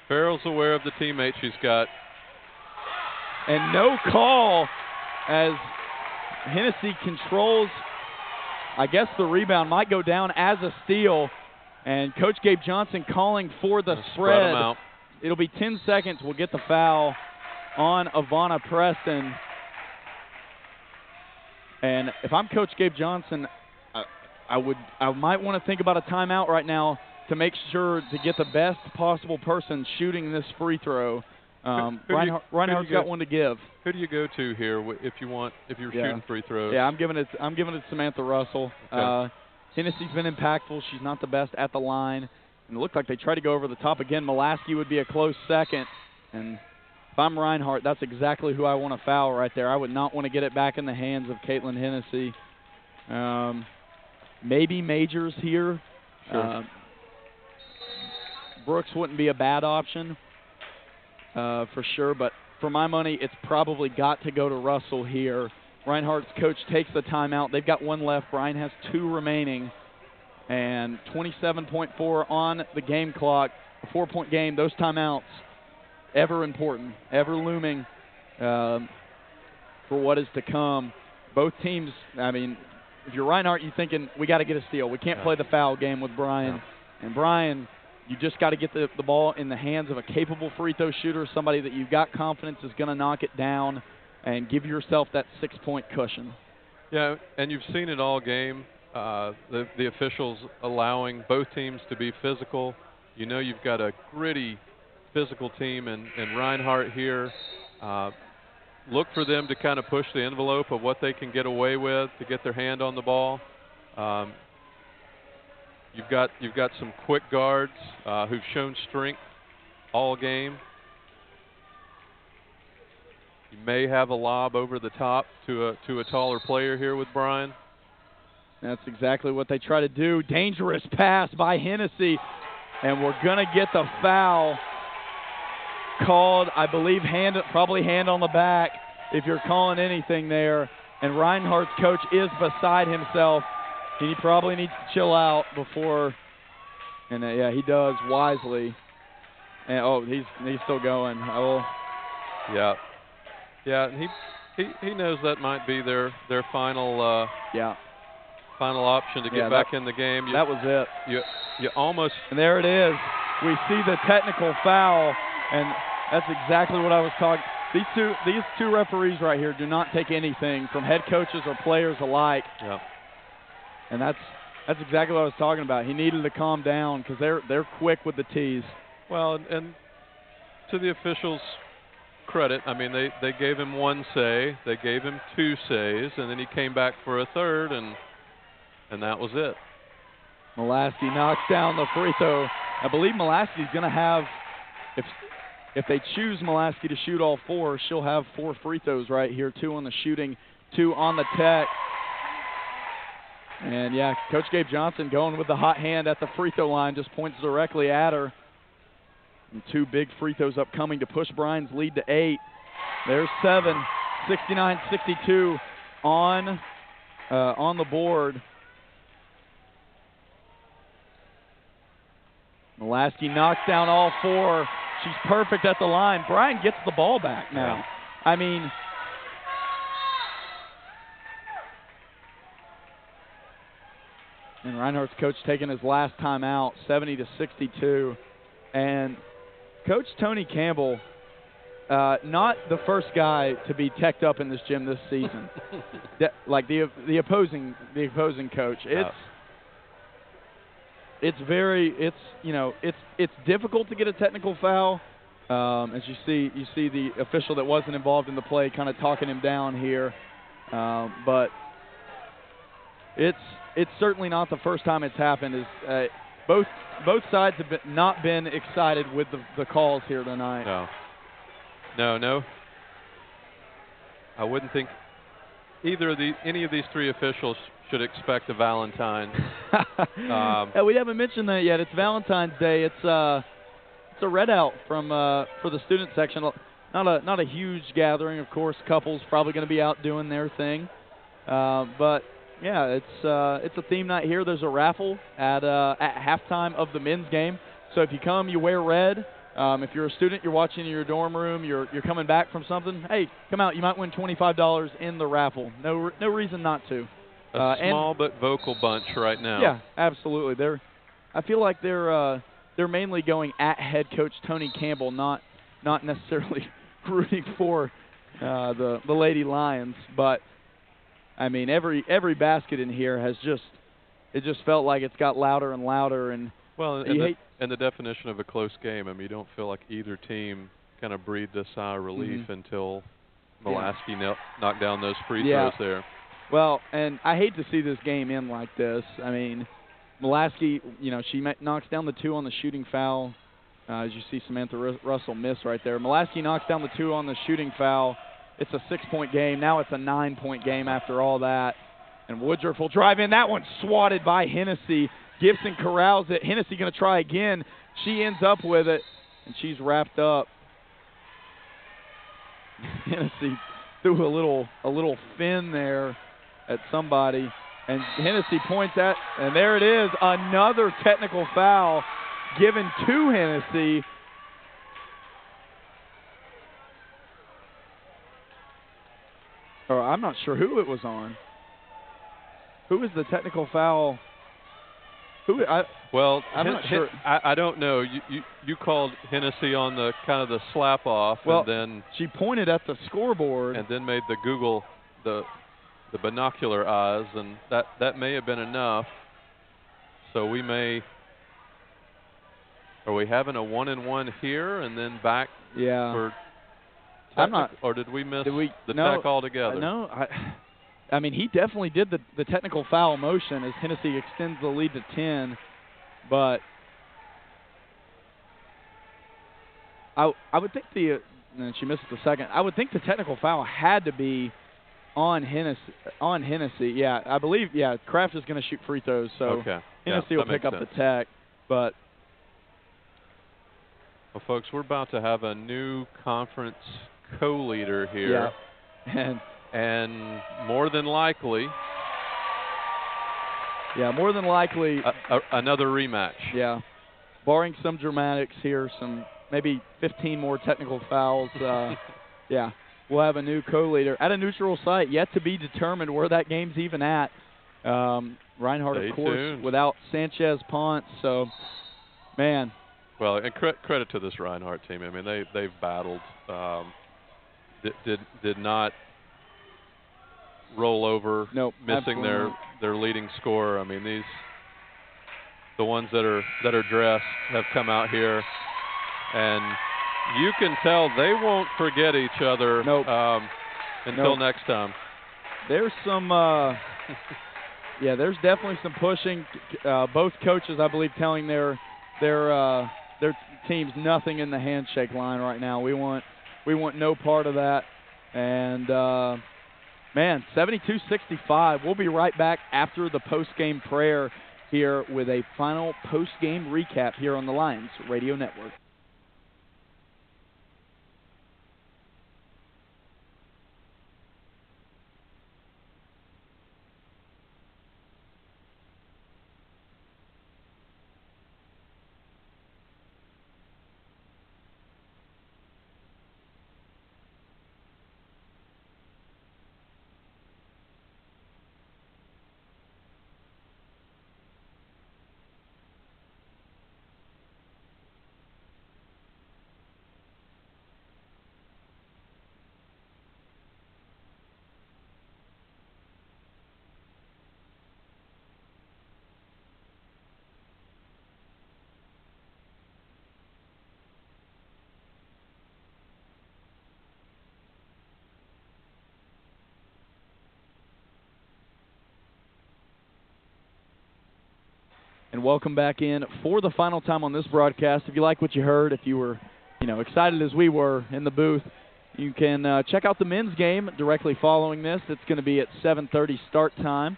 Speaker 2: Farrell's aware of the teammate she's got.
Speaker 1: And no call as Hennessy controls. I guess the rebound might go down as a steal. And Coach Gabe Johnson calling for the spread.
Speaker 2: Them out.
Speaker 1: It'll be 10 seconds. We'll get the foul on Ivana Preston. And if I'm Coach Gabe Johnson, I might want to think about a timeout right now to make sure to get the best possible person shooting this free throw. Reinhardt's got one to give.
Speaker 2: Who do you go to here if you're shooting free throws?
Speaker 1: Yeah, I'm giving it to Samantha Russell.
Speaker 2: Okay.
Speaker 1: Hennessy's been impactful. She's not the best at the line. And it looked like they tried to go over the top again. Molaski would be a close second. And if I'm Reinhardt, that's exactly who I want to foul right there. I would not want to get it back in the hands of Caitlin Hennessy. Maybe Majors here.
Speaker 2: Sure.
Speaker 1: Brooks wouldn't be a bad option for sure, but for my money, it's probably got to go to Russell here. Reinhardt's coach takes the timeout. They've got one left. Bryan has 2 remaining. And 27.4 on the game clock, a 4-point game. Those timeouts, ever important, ever looming for what is to come. Both teams, I mean, if you're Reinhardt, you're thinking, we got to get a steal. We can't play the foul game with Bryan.
Speaker 2: No.
Speaker 1: And Bryan, you just got to get the ball in the hands of a capable free throw shooter, somebody that you've got confidence is going to knock it down and give yourself that 6-point cushion.
Speaker 2: Yeah, and you've seen it all game. The officials allowing both teams to be physical. You know you've got a gritty physical team in Reinhardt here. Look for them to kind of push the envelope of what they can get away with to get their hand on the ball. You've got some quick guards who've shown strength all game. You may have a lob over the top to a taller player here with Bryan.
Speaker 1: That's exactly what they try to do. Dangerous pass by Hennessy, and we're going to get the foul called, I believe, probably hand on the back if you're calling anything there. And Reinhardt's coach is beside himself. He probably needs to chill out before, and yeah, he does wisely. And he's still going.
Speaker 2: Yeah, and he knows that might be their final final option to get back in the game.
Speaker 1: That was it.
Speaker 2: You almost.
Speaker 1: And there it is. We see the technical foul, and that's exactly what I was talking. These two referees right here do not take anything from head coaches or players alike.
Speaker 2: Yeah.
Speaker 1: And that's exactly what I was talking about. He needed to calm down because they're quick with the tees.
Speaker 2: Well, and to the officials' credit, I mean they gave him one say, they gave him 2 says, and then he came back for a third, and that was it.
Speaker 1: Molaski knocks down the free throw. I believe Molaski's going to have, if they choose Molaski to shoot all 4, she'll have 4 free throws right here, 2 on the shooting, 2 on the tech. And, yeah, Coach Gabe Johnson going with the hot hand at the free throw line, just points directly at her. And 2 big free throws upcoming to push Bryan's lead to 8. There's 7, 69-62 on the board. Molaski knocks down all 4. She's perfect at the line. Bryan gets the ball back now. I mean, and Reinhardt's coach taking his last time out, 70-62. And Coach Tony Campbell, not the first guy to be teched up in this gym this season. Like the opposing coach. It's difficult to get a technical foul. As you see the official that wasn't involved in the play kind of talking him down here. But it's certainly not the first time it's happened. Both sides have not been excited with the calls here tonight.
Speaker 2: No. I wouldn't think any of these three officials should expect a Valentine.
Speaker 1: We haven't mentioned that yet. It's Valentine's Day. It's a readout for the student section. Not a huge gathering, of course. Couples probably going to be out doing their thing, but yeah, it's a theme night here. There's a raffle at halftime of the men's game. So if you come, you wear red. If you're a student, you're watching in your dorm room, you're coming back from something, hey, come out. You might win $25 in the raffle. No reason not to.
Speaker 2: A small but vocal bunch right now.
Speaker 1: Yeah, absolutely. I feel like they're mainly going at head coach Tony Campbell, not necessarily rooting for the Lady Lions. But I mean, every basket in here has just felt like it's got louder and louder. And
Speaker 2: and the definition of a close game, I mean, you don't feel like either team kind of breathed a sigh of relief until Mulaski knocked down those free throws there.
Speaker 1: Well, and I hate to see this game end like this. I mean, Mulaski, she knocks down the 2 on the shooting foul. As you see Samantha Russell miss right there. Mulaski knocks down the 2 on the shooting foul. It's a 6-point game. Now it's a 9-point game after all that. And Woodruff will drive in. That one swatted by Hennessy. Gibson corrals it. Hennessy going to try again. She ends up with it, and she's wrapped up. Hennessy threw a little fin there at somebody, and Hennessy points at, and there it is, another technical foul given to Hennessy. Or I'm not sure who it was on. Who was the technical foul? I'm not sure.
Speaker 2: I don't know. You called Hennessy on the kind of the slap off, and then
Speaker 1: she pointed at the scoreboard,
Speaker 2: and then made the binocular eyes, and that may have been enough. So we may. Are we having a 1-and-1 here, and then back?
Speaker 1: Yeah.
Speaker 2: For
Speaker 1: I'm not.
Speaker 2: Or did we miss the tech altogether?
Speaker 1: No. I mean, he definitely did the technical foul motion as Hennessy extends the lead to 10. But I would think and she misses the second. I would think the technical foul had to be on Hennessy. Yeah, I believe. Yeah, Kraft is going to shoot free throws, so Hennessy will pick up the tech. But
Speaker 2: well, folks, we're about to have a new conference co-leader here.
Speaker 1: Yeah.
Speaker 2: And more than likely, another rematch.
Speaker 1: Yeah, barring some dramatics here, some maybe 15 more technical fouls. Yeah, we'll have a new co-leader at a neutral site. Yet to be determined where that game's even at. Reinhardt, of course, without Sanchez Ponce. So, man.
Speaker 2: Well, and credit to this Reinhardt team. I mean, they've battled. Did not roll over, missing their leading scorer. I mean, the ones that are dressed have come out here, and you can tell they won't forget each other until next time.
Speaker 1: There's some there's definitely some pushing. Both coaches, I believe, telling their teams nothing in the handshake line right now. We want no part of that. And man, 72-65. We'll be right back after the post-game prayer here with a final post-game recap here on the Lions Radio Network. and welcome back in for the final time on this broadcast. If you like what you heard, if you were, excited as we were in the booth, you can check out the men's game directly following this. It's going to be at 7:30 start time.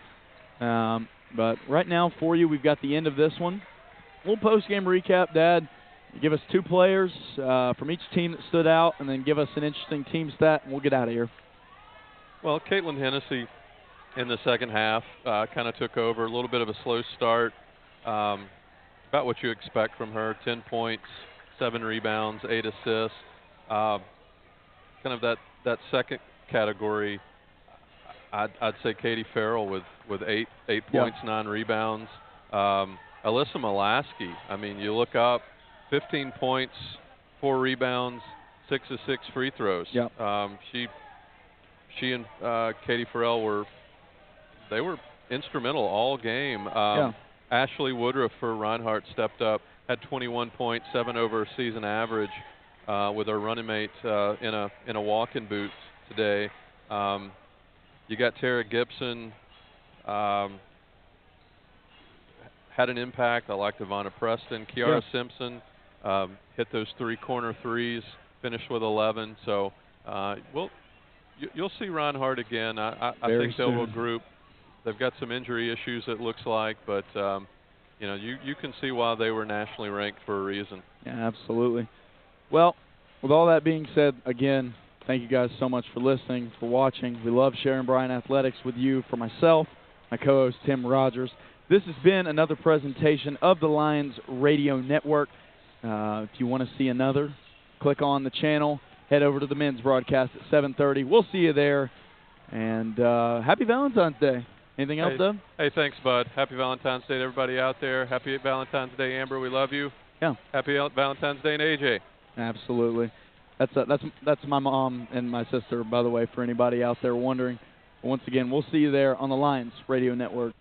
Speaker 1: But right now for you, we've got the end of this one. A little post-game recap, Dad. Give us 2 players from each team that stood out, and then give us an interesting team stat, and we'll get out of here.
Speaker 2: Well, Caitlin Hennessy in the second half kind of took over. A little bit of a slow start. About what you expect from her. 10 points, 7 rebounds, 8 assists. Kind of that second category, I'd say Katie Farrell with 8 points, 9 rebounds. Alyssa Molaski, I mean, you look up, 15 points, 4 rebounds, 6 of 6 free throws.
Speaker 1: Yep.
Speaker 2: She and Katie Farrell were instrumental all game. Ashley Woodruff for Reinhardt stepped up, had 21 points, 7 over season average with her running mate in a walk-in boot today. You got Tara Gibson, had an impact. I like Ivana Preston. Kiara Simpson hit those 3 corner threes, finished with 11. So you'll see Reinhardt again. I think they'll regroup. They've got some injury issues, it looks like, but you can see why they were nationally ranked for a reason.
Speaker 1: Yeah, absolutely. Well, with all that being said, again, thank you guys so much for listening, for watching. We love sharing Bryan Athletics with you. For myself, my co-host Tim Rogers, this has been another presentation of the Lions Radio Network. If you want to see another, click on the channel. Head over to the men's broadcast at 7:30. We'll see you there. And happy Valentine's Day. Anything else, Doug?
Speaker 2: Hey, thanks, bud. Happy Valentine's Day to everybody out there. Happy Valentine's Day, Amber. We love you.
Speaker 1: Yeah.
Speaker 2: Happy Valentine's Day, and AJ.
Speaker 1: Absolutely. That's my mom and my sister, by the way, for anybody out there wondering. Once again, we'll see you there on the Lions Radio Network.